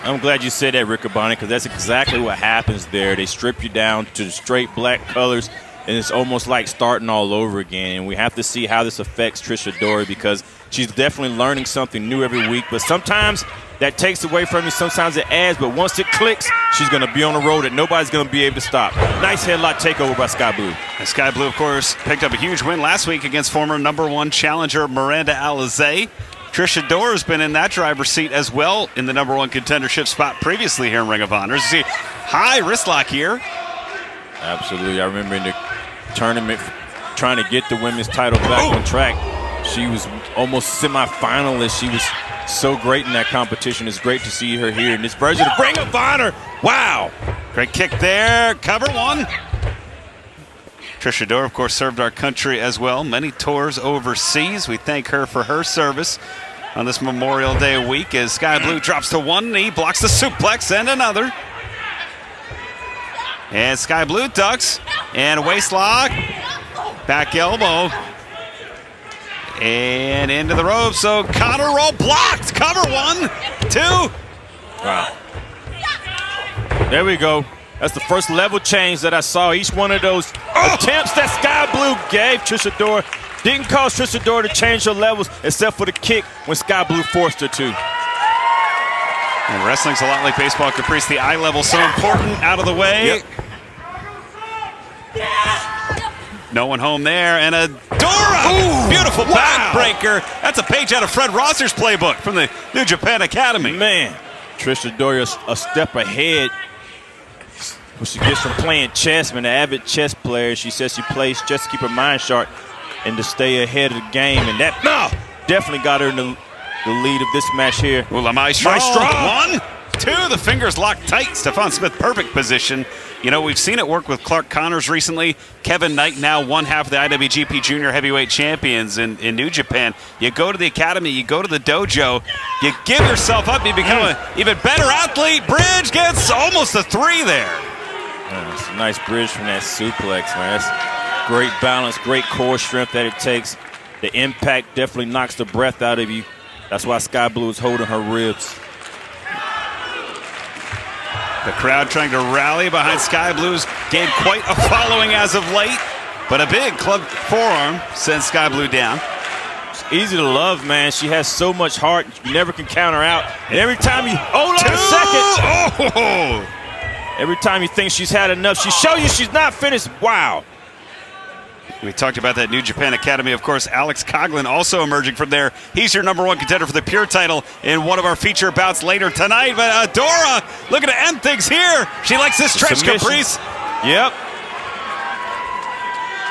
I'm glad you said that, Rick Urbani, because that's exactly what happens there. They strip you down to the straight black colors, and it's almost like starting all over again. And we have to see how this affects Trish Adora, because she's definitely learning something new every week. But sometimes that takes away from you, sometimes it adds. But once it clicks, she's going to be on a road that nobody's going to be able to stop. Nice headlock takeover by Skye Blue. And Skye Blue, of course, picked up a huge win last week against former #1 challenger Miranda Alize. Trish Adora's been in that driver's seat as well in the #1 contendership spot previously here in Ring of Honor. See, high wrist lock here. Absolutely. I remember in the tournament trying to get the women's title back on track. She was almost semi-finalist. She was so great in that competition. It's great to see her here in this version of Ring of Honor. Wow. Great kick there. Cover one. Trish Adora, of course, served our country as well. Many tours overseas. We thank her for her service on this Memorial Day week as Skye Blue drops to one knee, blocks the suplex, and another. And Skye Blue ducks, and a waist lock, back elbow, and into the rope. So counter roll blocked. Cover 1, 2. Wow. There we go. That's the first level change that I saw. Each one of those attempts that Skye Blue gave Trish Adora didn't cause Trish Adora to change her levels, except for the kick when Skye Blue forced her to. And wrestling's a lot like baseball, Caprice. The eye level so important. Out of the way. Yep. No one home there. And Adora! Beautiful backbreaker. That's a page out of Fred Rosser's playbook from the New Japan Academy. Man, Trish Adora a step ahead. What she gets from playing chess, an avid chess player. She says she plays just to keep her mind sharp and to stay ahead of the game. And that definitely got her in the lead of this match here. La Maestro. 1, 2. The fingers locked tight. Stephon Smith, perfect position. You know, we've seen it work with Clark Connors recently. Kevin Knight, now one half of the IWGP Junior Heavyweight Champions in New Japan. You go to the academy, you go to the dojo, you give yourself up, you become an even better athlete. Bridge gets almost a 3 there. It's a nice bridge from that suplex, man. That's great balance, great core strength that it takes. The impact definitely knocks the breath out of you. That's why Skye Blue is holding her ribs. The crowd trying to rally behind Skye Blue's gained quite a following as of late, but a big club forearm sends Skye Blue down. It's easy to love, man. She has so much heart. You never can count her out. And every time you hold on a second. Every time you think she's had enough, she shows you she's not finished. Wow. We talked about that New Japan Academy. Of course, Alex Coughlin also emerging from there. He's your #1 contender for the Pure title in one of our feature bouts later tonight. But Adora looking to end things here. She likes this stretch, Caprice. Yep.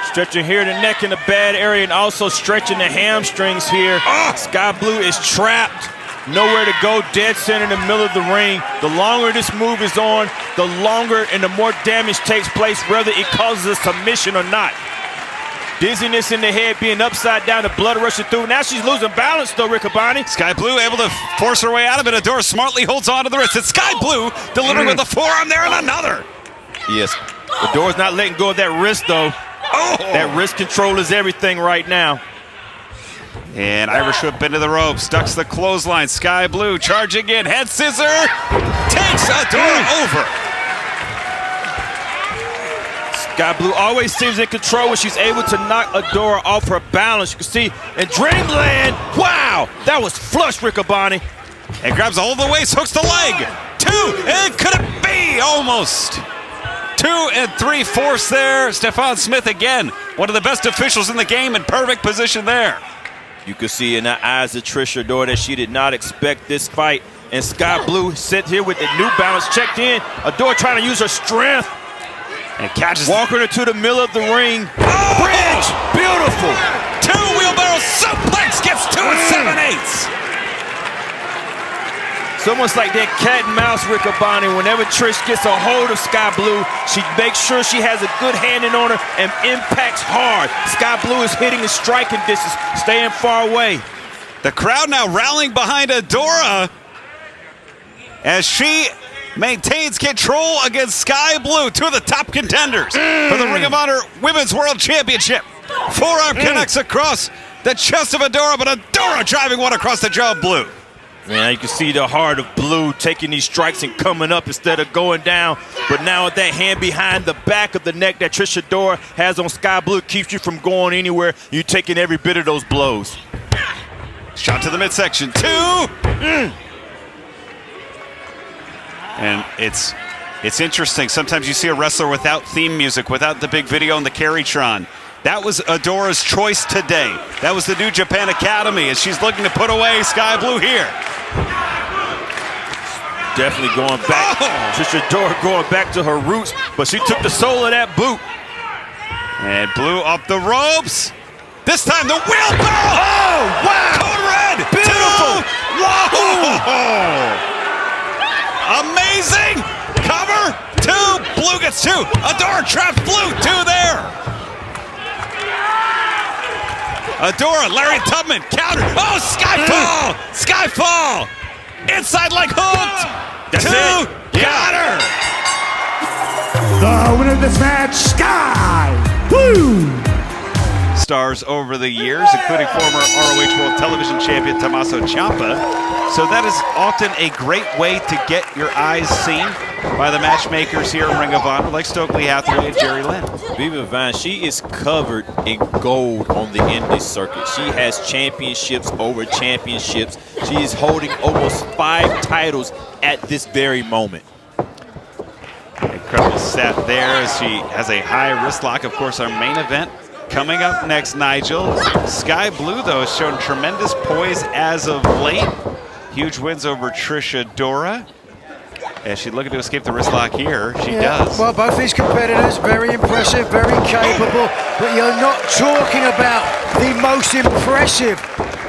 Stretching here the neck in a bad area and also stretching the hamstrings here. Skye Blue is trapped. Nowhere to go, dead center in the middle of the ring. The longer this move is on, the longer and the more damage takes place, whether it causes a submission or not. Dizziness in the head, being upside down, the blood rushing through. Now she's losing balance though, Riccaboni. Skye Blue able to force her way out of it. Adora smartly holds on to the wrist. It's Skye Blue delivering with the forearm there and another. Yes, Adora's not letting go of that wrist though. That wrist control is everything right now. And Irish whip into the ropes, ducks the clothesline. Skye Blue charging in, head scissor, takes Adora over. Skye Blue always seems in control when she's able to knock Adora off her balance. You can see in Dreamland, wow, that was flush, Riccaboni. And grabs a hold of the waist, hooks the leg. 2, and could it be? Almost. 2 and 3 force there. Stephon Smith again, one of the best officials in the game, in perfect position there. You can see in the eyes of Trish Adora that she did not expect this fight. And Skye Blue sits here with the New Balance checked in. Adora trying to use her strength. And catches. Walking her to the middle of the ring. Bridge, beautiful. 2 wheelbarrow suplex, gets 2 and 7/8. It's almost like that cat and mouse, Riccaboni. Whenever Trish gets a hold of Skye Blue, she makes sure she has a good handing on her and impacts hard. Skye Blue is hitting the striking distance, staying far away. The crowd now rallying behind Adora as she maintains control against Skye Blue, 2 of the top contenders for the Ring of Honor Women's World Championship. Forearm connects across the chest of Adora, but Adora driving one across the jaw of Blue. Man, you can see the heart of Blue taking these strikes and coming up instead of going down. But now with that hand behind the back of the neck that Trish Adora has on Skye Blue, keeps you from going anywhere. You're taking every bit of those blows. Shot to the midsection, 2. And it's interesting. Sometimes you see a wrestler without theme music, without the big video and the Carrytron. That was Adora's choice today. That was the New Japan Academy as she's looking to put away Skye Blue here. Definitely going back. Trish Adora going back to her roots, but she took the soul of that boot. And Blue up the ropes. This time the wheelbarrow. Oh, wow. Code red. Beautiful. Whoa. Amazing. Cover. 2. Blue gets 2. Adora trapped Blue. 2 there. Adora, Larry Tubman, counter. Oh, Skyfall! Skyfall! Inside leg hooked. That's 2. it. Got her. The winner of this match, Skye Blue. Stars over the years, including former ROH World Television Champion Tommaso Ciampa. So that is often a great way to get your eyes seen by the matchmakers here in Ring of Honor, like Stokely Hathaway and Jerry Lynn. Viva Vine, she is covered in gold on the indie circuit. She has championships over championships. She is holding almost 5 titles at this very moment. Incredible set there as she has a high wrist lock. Of course, our main event coming up next, Nigel. Skye Blue, though, has shown tremendous poise as of late. Huge wins over Trish Adora. As she's looking to escape the wrist lock here, she does. Well, both these competitors, very impressive, very capable, but you're not talking about the most impressive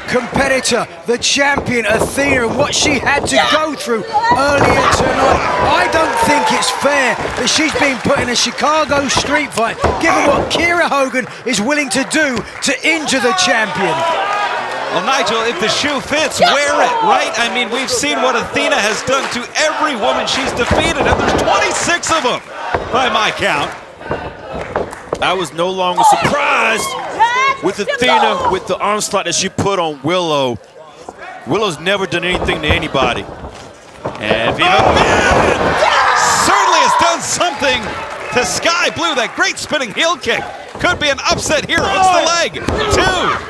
competitor, the champion, Athena, and what she had to go through earlier tonight. I don't think it's fair that she's being put in a Chicago street fight, given what Kiera Hogan is willing to do to injure the champion. Well, Nigel, if the shoe fits, wear it, right? I mean, we've seen what Athena has done to every woman she's defeated, and there's 26 of them, by my count. I was no longer surprised with Athena with the onslaught that she put on Willow. Willow's never done anything to anybody. And Viva certainly has done something to Skye Blue. That great spinning heel kick could be an upset here. Hooks the leg. 2.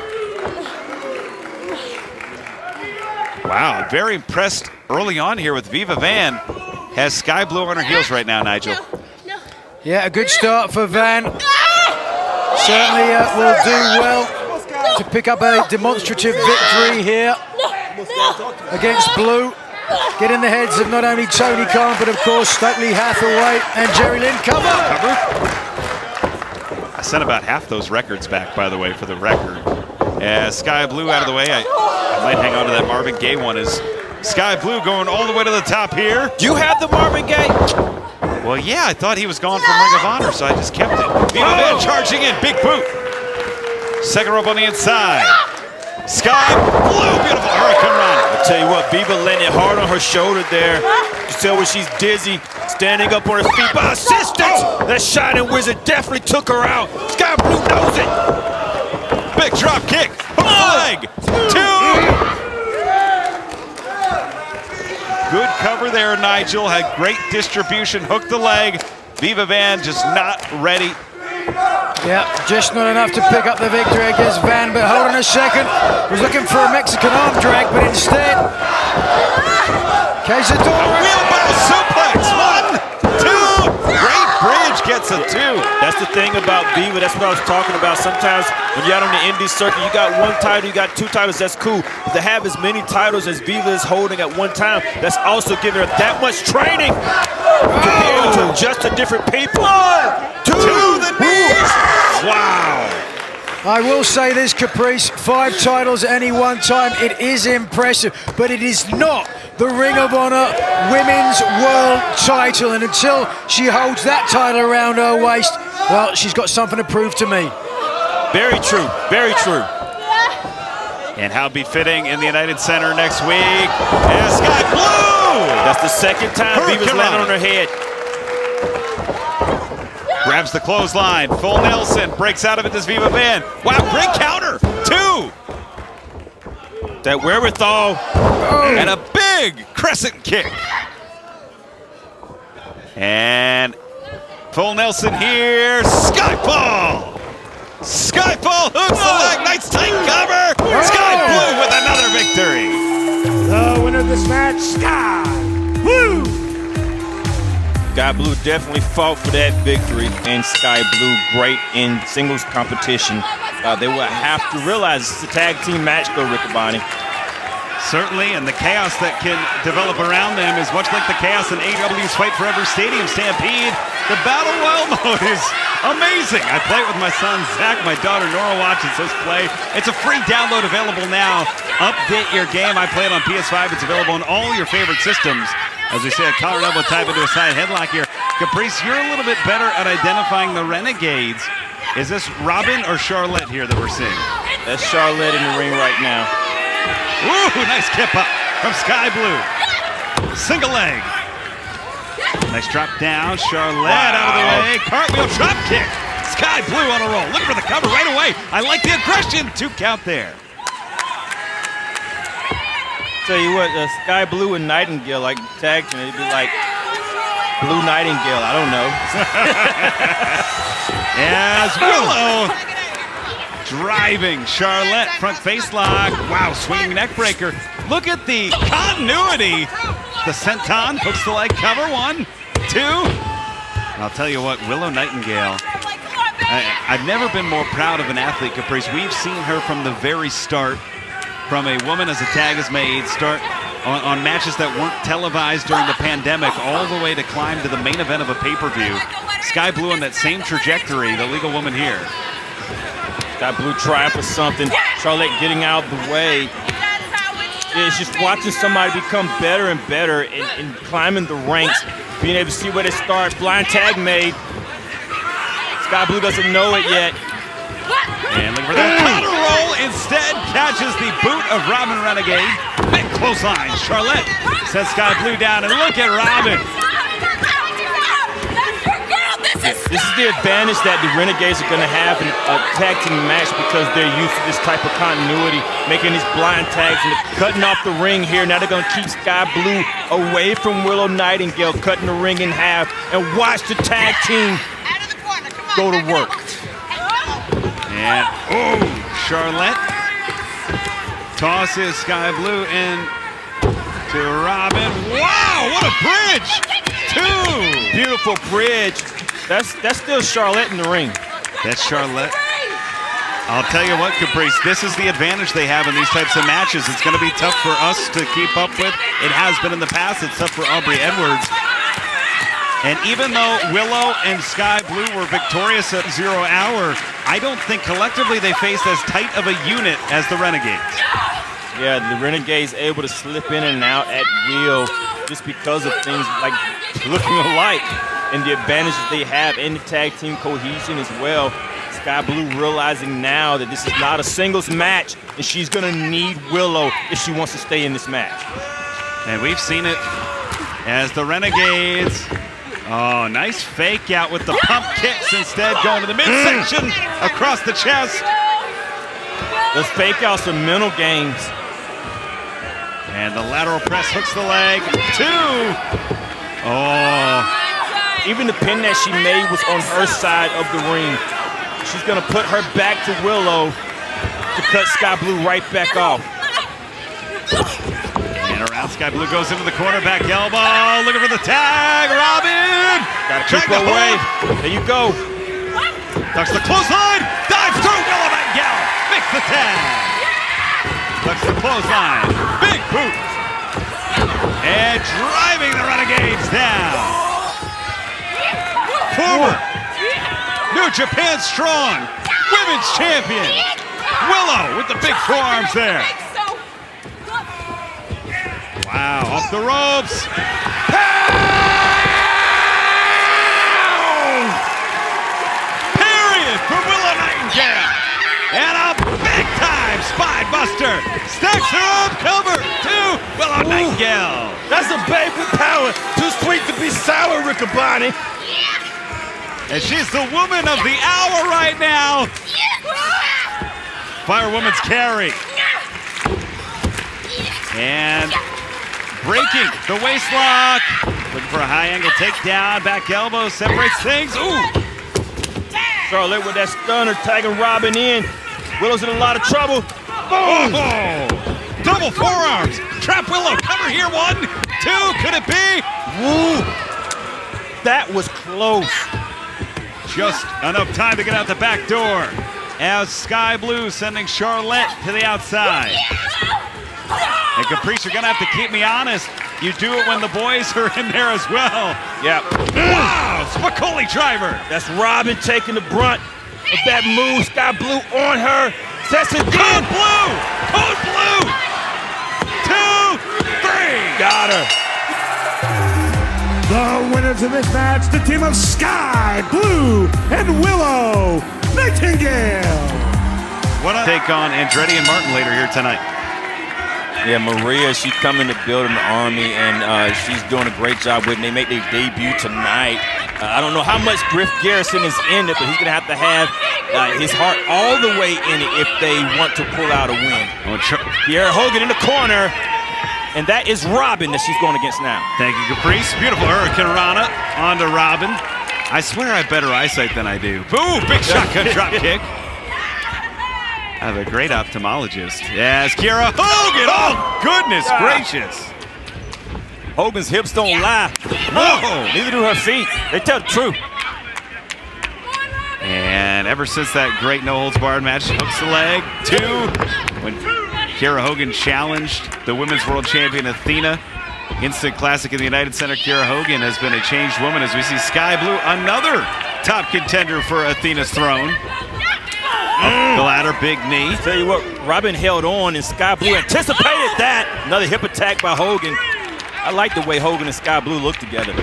Wow, very impressed early on here with Viva Van. Has Skye Blue on her heels right now, Nigel. Yeah, a good start for Van. Certainly will do well to pick up a demonstrative victory here against Blue. Get in the heads of not only Tony Khan, but of course Stokely Hathaway and Jerry Lynn. Cover. I sent about half those records back, by the way, for the record. As Skye Blue out of the way, I might hang on to that Marvin Gaye one. Is Skye Blue going all the way to the top here? You have the Marvin Gaye? Well, yeah, I thought he was gone from Ring of Honor, so I just kept it. Viva Van charging in, big boot. Second rope on the inside. Skye Blue, beautiful hurricane run. I'll tell you what, Viva landed hard on her shoulder there. You tell where she's dizzy, standing up on her feet by assistance. That Shining Wizard definitely took her out. Skye Blue knows it. Big drop kick, hook the leg. 2. Good cover there, Nigel. Had great distribution, hooked the leg. Viva Van just not ready. Yeah, just not enough to pick up the victory against Van, but hold on a second. Was looking for a Mexican arm drag, but instead, Adora. Wheelbarrow suplex, 1, 2. Great bridge gets a 2. That's the thing about Viva. That's what I was talking about. Sometimes when you're out on the indie circuit, you got 1 title, you got 2 titles, that's cool. But to have as many titles as Viva is holding at one time, that's also giving her that much training to be able to adjust to different people. 1, 2, the knees. Wow. I will say this, Caprice, 5 titles at any one time. It is impressive, but it is not the Ring of Honor Women's World title. And until she holds that title around her waist, well, she's got something to prove to me. Very true, very true. And how befitting in the United Center next week. And Skye Blue! That's the second time Viva's landed on her head. Grabs the clothesline, full Nelson, breaks out of it, this Viva Van. Wow, great counter, 2. That wherewithal. And a big crescent kick. And full Nelson here. Skyfall. Skyfall hooks the leg. Nice tight cover. Skye Blue with another victory. The winner of this match, Skye Blue. Skye Blue definitely fought for that victory, and Skye Blue great in singles competition. They will have to realize it's a tag team match, though, Riccaboni. Certainly, and the chaos that can develop around them is much like the chaos in AEW's Fight Forever Stadium Stampede. The Battle Royal mode is amazing. I play it with my son, Zach. My daughter, Nora, watches us play. It's a free download available now. Update your game. I play it on PS5. It's available on all your favorite systems. As we say, a collar elbow type into a side headlock here. Caprice, you're a little bit better at identifying the Renegades. Is this Robyn or Charlotte here that we're seeing? That's Charlotte in the ring right now. Ooh, nice kip up from Skye Blue. Single leg. Nice drop down. Charlotte out of the way. Cartwheel drop kick. Skye Blue on a roll. Looking for the cover right away. I like the aggression. 2 count there. Tell you what, Skye Blue and Nightingale, like tag team, it'd be like Blue Nightingale. I don't know. As Willow driving Charlotte, front face lock. Wow, swinging neck breaker. Look at the continuity. The senton hooks the leg cover. 1, 2. I'll tell you what, Willow Nightingale. I've never been more proud of an athlete, Caprice. We've seen her from the very start, from a woman as a tag is made, start on matches that weren't televised during the pandemic, all the way to climb to the main event of a pay-per-view. Skye Blue on that same trajectory, the legal woman here. Skye Blue trying for something. Charlotte getting out of the way. It's just watching somebody become better and better in climbing the ranks, being able to see where they start. Blind tag made. Skye Blue doesn't know it yet. And look for that counter roll. Instead, catches the boot of Robyn Renegade. Big clothesline. Charlotte sets Skye Blue down, and look at Robyn. This is the advantage that the Renegades are going to have in a tag team match because they're used to this type of continuity, making these blind tags and cutting off the ring here. Now they're going to keep Skye Blue away from Willow Nightingale, cutting the ring in half, and watch the tag team go to work. And, oh, Charlotte tosses Skye Blue in to Robyn. Wow, what a bridge! 2! Beautiful bridge. That's still Charlotte in the ring. That's Charlotte. I'll tell you what, Caprice, this is the advantage they have in these types of matches. It's going to be tough for us to keep up with. It has been in the past. It's tough for Aubrey Edwards. And even though Willow and Skye Blue were victorious at 0 Hour, I don't think collectively they faced as tight of a unit as the Renegades. Yeah, the Renegades able to slip in and out at will just because of things like looking alike and the advantages they have in the tag team cohesion as well. Skye Blue realizing now that this is not a singles match and she's going to need Willow if she wants to stay in this match. And we've seen it as the Renegades. Oh, nice fake out with the pump kicks, instead going to the midsection across the chest. Those fake outs are mental games. And the lateral press hooks the leg. 2. Oh. Even the pin that she made was on her side of the ring. She's going to put her back to Willow to cut Skye Blue right back off. And around, Skye Blue goes into the cornerback elbow. Looking for the tag. Robyn! Got to keep her away. There you go. Ducks the clothesline. Dives through. Willow Nightingale makes the tag. Ducks the clothesline. Big boot. And driving the Renegades down. Former New Japan Strong Women's Champion Willow with the big forearms there. Wow, off the ropes. Pound! Period for Willow Nightingale. And a big-time spine buster. Stacks her up, cover to Willow Nightingale. That's a babe with power. Too sweet to be sour, Riccaboni. And she's the woman of the hour right now. Firewoman's carry. And breaking the waist lock. Looking for a high angle takedown. Back elbow separates things. Ooh. Charlotte with that stunner tagging Robyn in. Willow's in a lot of trouble. Oh! Double forearms. Trap Willow. Cover here. 1, 2. Could it be? Woo! That was close. Just enough time to get out the back door. As Skye Blue sending Charlotte to the outside. And Caprice, you're going to have to keep me honest. You do it when the boys are in there as well. Yep. Wow! Spicoli driver. That's Robyn taking the brunt of that move. Skye Blue on her. Sets it Code Blue! Code Blue! 2, 3! Got her. The winners of this match, the team of Skye Blue and Willow Nightingale. What a take on Andretti and Martin later here tonight. Yeah, Maria, she's coming to build an army, and she's doing a great job with it. They make their debut tonight. I don't know how much Griff Garrison is in it, but he's going to have his heart all the way in it if they want to pull out a win. Kiera Hogan in the corner, and that is Robyn that she's going against now. Thank you, Caprice. Beautiful Hurricane Rana onto Robyn. I swear I have better eyesight than I do. Boom! Big shotgun drop kick. I have a great ophthalmologist. Yes, Kiera Hogan! Oh, goodness gracious. Hogan's hips don't lie. No, neither do her feet. They tell the truth. And ever since that great no-holds-barred match, hooks the leg. 2. When Kiera Hogan challenged the Women's World Champion Athena. Instant classic in the United Center. Kiera Hogan has been a changed woman as we see Skye Blue, another top contender for Athena's throne. Up the ladder, big knee. Tell you what, Robyn held on and Skye Blue anticipated that. Another hip attack by Hogan. I like the way Hogan and Skye Blue look together.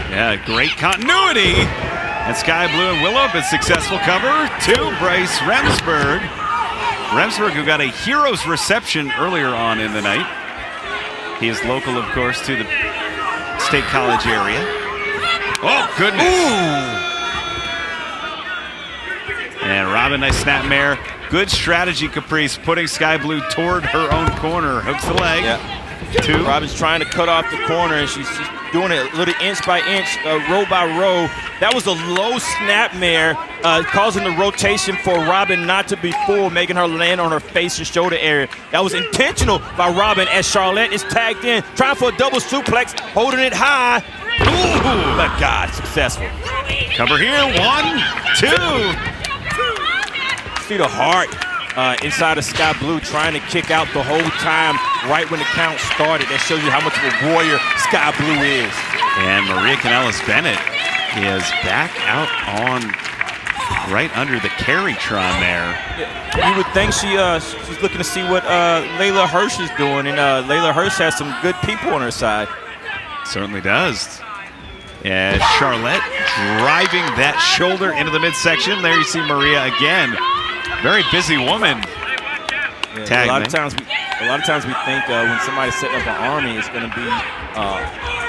Yeah, great continuity. And Skye Blue and Willow have been successful. Cover 2, Bryce Remsburg. Remsburg, who got a hero's reception earlier on in the night. He is local, of course, to the State College area. Oh, goodness. Ooh. And Robyn, nice snapmare. Good strategy, Caprice, putting Skye Blue toward her own corner. Hooks the leg. Yeah. 2. Robyn's trying to cut off the corner, and she's doing it a little inch by inch, row by row. That was a low snapmare, causing the rotation for Robyn not to be full, making her land on her face and shoulder area. That was intentional by Robyn as Charlotte is tagged in, trying for a double suplex, holding it high. Ooh, my God, successful. Cover here, 1, 2. See the heart inside of Skye Blue trying to kick out the whole time right when the count started. That shows you how much of a warrior Skye Blue is. And Maria Kanellis-Bennett is back out on right under the Carrytron there. You would think she's looking to see what Leyla Hirsch is doing, and Leyla Hirsch has some good people on her side. Certainly does. And Charlotte driving that shoulder into the midsection. There you see Maria again. Very busy woman. Yeah, a lot of times we think when somebody's setting up an army, it's going to be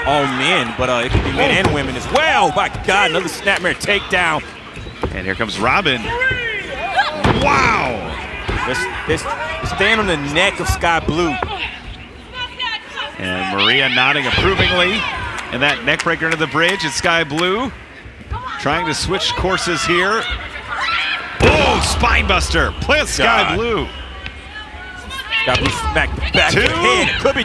all men, but it could be men and women as well. My God, another snapmare takedown. And here comes Robyn. Wow! They're staying on the neck of Skye Blue. And Maria nodding approvingly. And that neck breaker into the bridge. It's Skye Blue trying to switch courses here. Oh, spinebuster. Plants Skye Blue. Skye Blue smacked the back of the head. Could be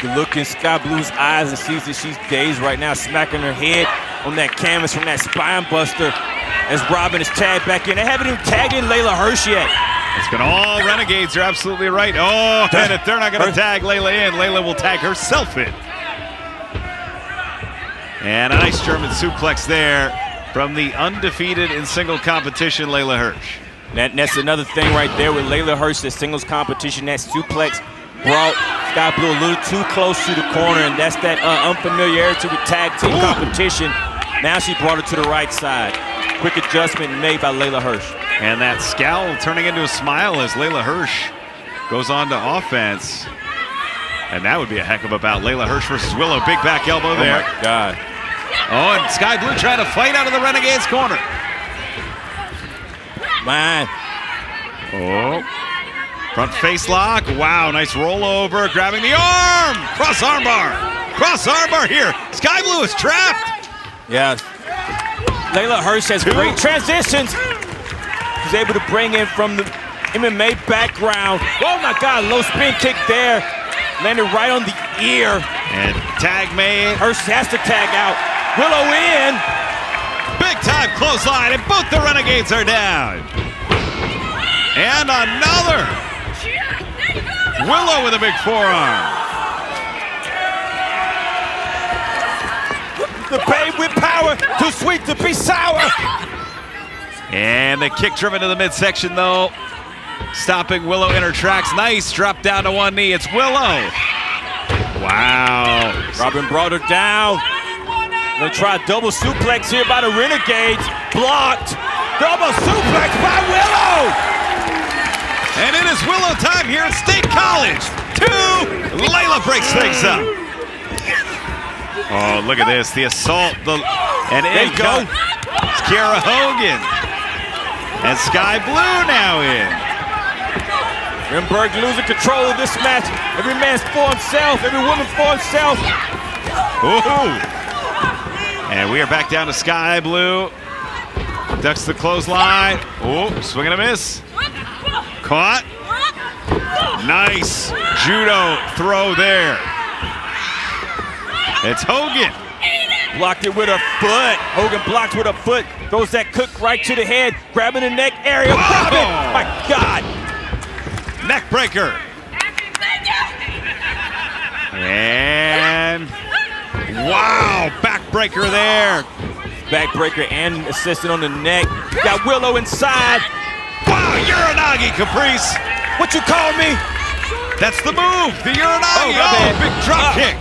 2. You look in Skye Blue's eyes and sees that she's dazed right now, smacking her head on that canvas from that spine buster as Robyn is tagged back in. They haven't even tagged in Leyla Hirsch yet. It's been all Renegades. You're absolutely right. Oh, and if they're not going to tag Leyla in, Leyla will tag herself in. And a nice German suplex there from the undefeated in single competition, Leyla Hirsch. That's another thing right there with Leyla Hirsch, the singles competition. That suplex brought Skye Blue a little too close to the corner, and that's that unfamiliarity with tag team competition. Now she brought it to the right side. Quick adjustment made by Leyla Hirsch. And that scowl turning into a smile as Leyla Hirsch goes on to offense. And that would be a heck of a bout. Leyla Hirsch versus Willow. Big back elbow there. Oh, my God. Oh, and Skye Blue trying to fight out of the Renegades corner. Man. Oh. Front face lock. Wow, nice rollover. Grabbing the arm. Cross armbar. Cross armbar here. Skye Blue is trapped. Yeah. Leyla Hirsch has great transitions. She's able to bring in from the MMA background. Oh my God, low spin kick there. Landed right on the ear. And tag made. Hirsch has to tag out. Willow in. Big time clothesline, and both the Renegades are down. And another. Willow with a big forearm. The babe with power, too sweet to be sour. And the kick driven to the midsection though. Stopping Willow in her tracks. Nice drop down to one knee. It's Willow. Wow. Robyn brought her down. Gonna try a double suplex here by the Renegades. Blocked. Double suplex by Willow. And it is Willow time here at State College. 2. Leyla breaks things up. Oh, look at this. The assault. And in goes Kiera Hogan. And Skye Blue now in. Renberg losing control of this match. Every man's for himself. Every woman for himself. Ooh. And we are back down to Skye Blue. Ducks the clothesline. Oh, swing and a miss. Caught. Nice judo throw there. It's Hogan. Blocked it with her foot. Hogan blocked with her foot. Throws that cook right to the head. Grabbing the neck area. Robyn. My God. Neck breaker. And wow, backbreaker there. Backbreaker and assisted on the neck. Got Willow inside. Wow, Uranagi Caprice. What you call me? That's the move, the Uranagi. Oh, big drop kick.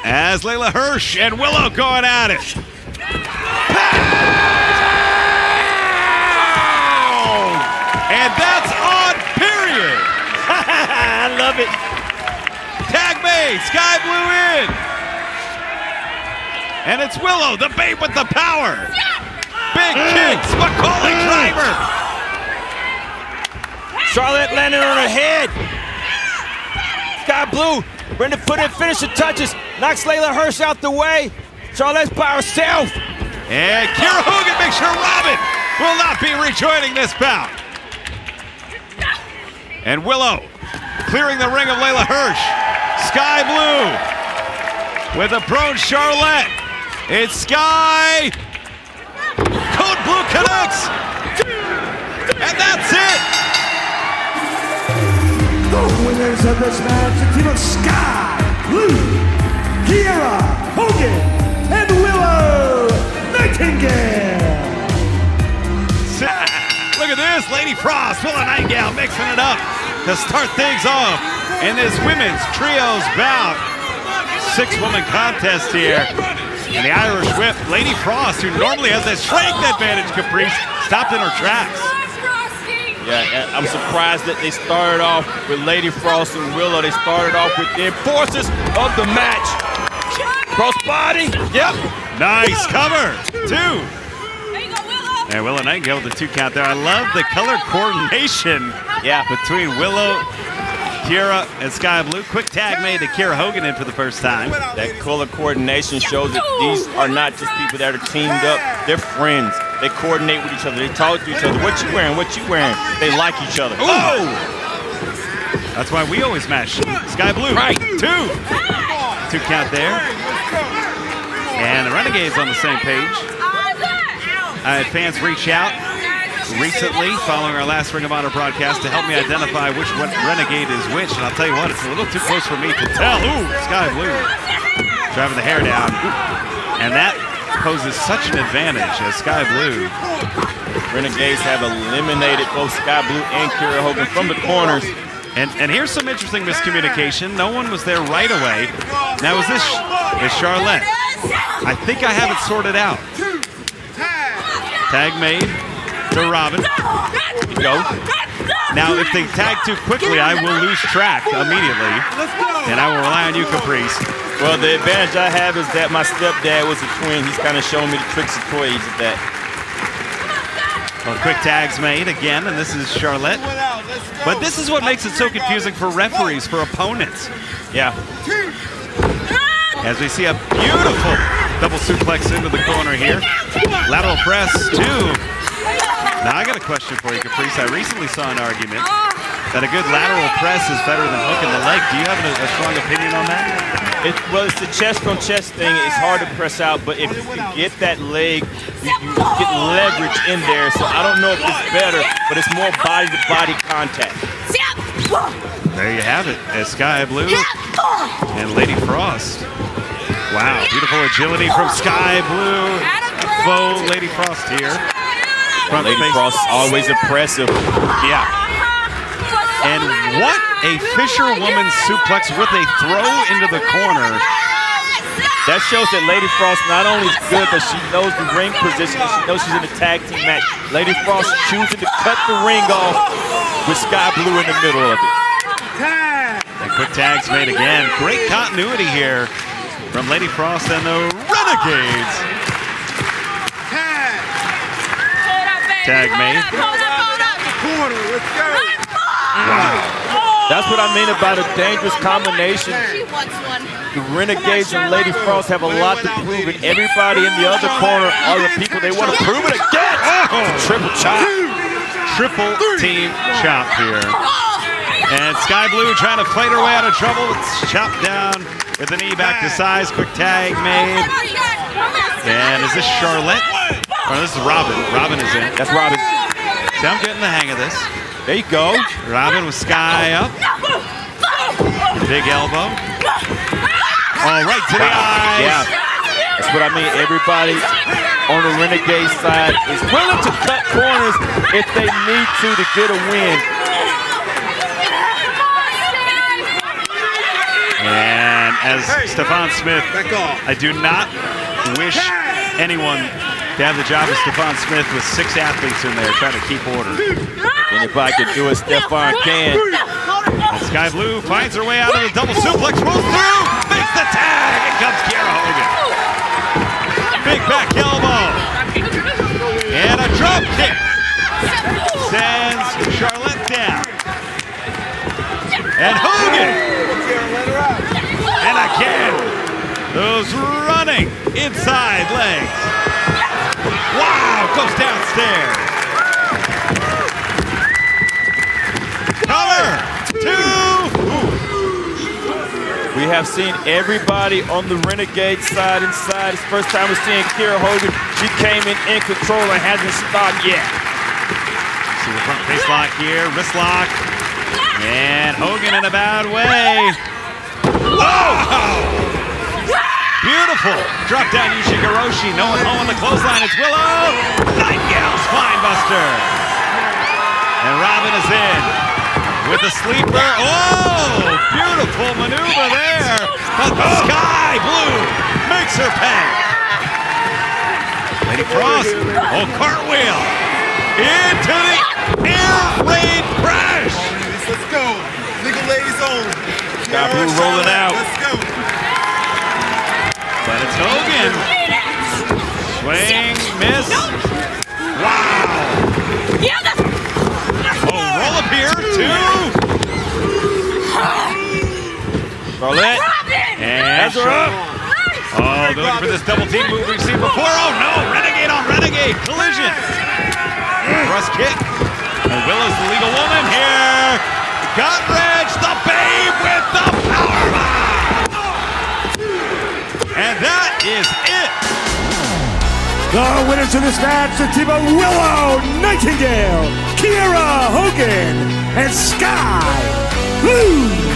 As Leyla Hirsch and Willow going at it. Pow! And that's on period. I love it. Tag made, Skye Blue in. And it's Willow, the babe with the power. Big kicks, Macaulay driver. Charlotte landed on her head. Skye Blue, Brenda foot and finishing touches. Knocks Leyla Hirsch out the way. Charlotte's by herself. And Kiera Hogan makes sure Robyn will not be rejoining this bout. And Willow clearing the ring of Leyla Hirsch. Skye Blue with a prone Charlotte. It's Skye. Code Blue connects. And that's it. The winners of this match, the team of Skye Blue, Kiera Hogan, and Willow Nightingale. Look at this, Lady Frost, Willow Nightingale mixing it up to start things off in this women's trios bout. 6-woman contest here. And the Irish whip, Lady Frost, who normally has that strength advantage, Caprice, stopped in her tracks. Yeah, I'm surprised that they started off with Lady Frost and Willow. They started off with the enforcers of the match. Crossbody, yep. Nice cover, 2. And Willow Nightingale with the 2 count there. I love the color coordination between Willow, Kiera, and Skye Blue. Quick tag made to Kiera Hogan in for the first time. That color coordination shows that these are not just people that are teamed up. They're friends. They coordinate with each other. They talk to each other. What you wearing? What you wearing? They like each other. Ooh. Oh! That's why we always match Skye Blue. Right. 2. 2 count there. And the Renegades on the same page. I had fans reach out recently following our last Ring of Honor broadcast to help me identify which Renegade is which. And I'll tell you what, it's a little too close for me to tell. Ooh, Skye Blue driving the hair down. And that poses such an advantage as Skye Blue. Renegades have eliminated both Skye Blue and Kiera Hogan from the corners. And here's some interesting miscommunication. No one was there right away. Now is Charlotte. I think I have it sorted out. Tag made to Robyn. Go. Now if they tag too quickly, I will lose track immediately. And I will rely on you, Caprice. Well, the advantage I have is that my stepdad was a twin. He's kind of showing me the tricks and toys of that. Well, quick tags made again, and this is Charlotte. But this is what makes it so confusing for referees, for opponents. Yeah. As we see a beautiful double suplex into the corner here. Lateral press, too. Now, I got a question for you, Caprice. I recently saw an argument that a good lateral press is better than hooking the leg. Do you have a strong opinion on that? Well, it's the chest-on-chest thing. It's hard to press out, but if you get that leg, you get leverage in there. So I don't know if it's better, but it's more body-to-body contact. There you have it. As Skye Blue and Lady Frost. Wow, beautiful agility from Skye Blue. Faux Lady Frost here. Lady Frost is always impressive. Yeah. And what a fisherwoman suplex with a throw into the corner. That shows that Lady Frost not only is good, but she knows the ring position. And she knows she's in a tag team match. Lady Frost choosing to cut the ring off with Skye Blue in the middle of it. And quick tags made again. Great continuity here from Lady Frost and the Renegades. Tag made. Wow. That's what I mean about a dangerous combination. The Renegades and Lady Frost have a lot to prove, and everybody in the other corner are the people they want to prove it against. Triple chop. Triple team chop here. And Skye Blue trying to fight her way out of trouble. It's chopped down with the knee back to size. Quick tag made. And is this Charlotte? Oh, this is Robyn. Robyn is in. That's Robyn. See, I'm getting the hang of this. There you go. Robyn with Skye up. Big elbow. Oh, right to the eyes. Yeah, that's what I mean. Everybody on the Renegade side is willing to cut corners if they need to get a win. And as Stephon Smith, I do not wish anyone to have the job of Stephon Smith with 6 athletes in there trying to keep order. Anybody can do it, Stephon can. And Skye Blue finds her way out of the double suplex, rolls through, makes the tag, and comes Kiera Hogan. Big back elbow. And a drop kick. Sends Charlotte down. And Hogan. And again, those running inside legs. Wow, goes downstairs. Cover, 2. We have seen everybody on the Renegade side inside. It's the first time we're seeing Kiera Hogan. She came in control and hasn't stopped yet. See the front face lock here, wrist lock. And Hogan in a bad way. Whoa! Beautiful. Drop down Yoshigaroshi. No one home on the clothesline. It's Willow. Nightingale spine buster. And Robyn is in with a sleeper. Oh, beautiful maneuver there. But Skye Blue makes her pay. Lady Frost. Oh, cartwheel. Into the air raid crash. Let's go. Legal ladies on. Skye Blue rolling out. Let's go. But it's Hogan. Swing, miss. Wow. Oh, roll up here, 2. Charlotte. And Charlotte. Oh, they're looking for this double team move we've seen before. Oh no, Renegade on Renegade, collision. Thrust kick. And Willow's the legal woman here. Got Reg, the babe with the powerbomb. And that is it. The winners of this match, the team of Willow, Nightingale, Kiera Hogan, and Skye Blue.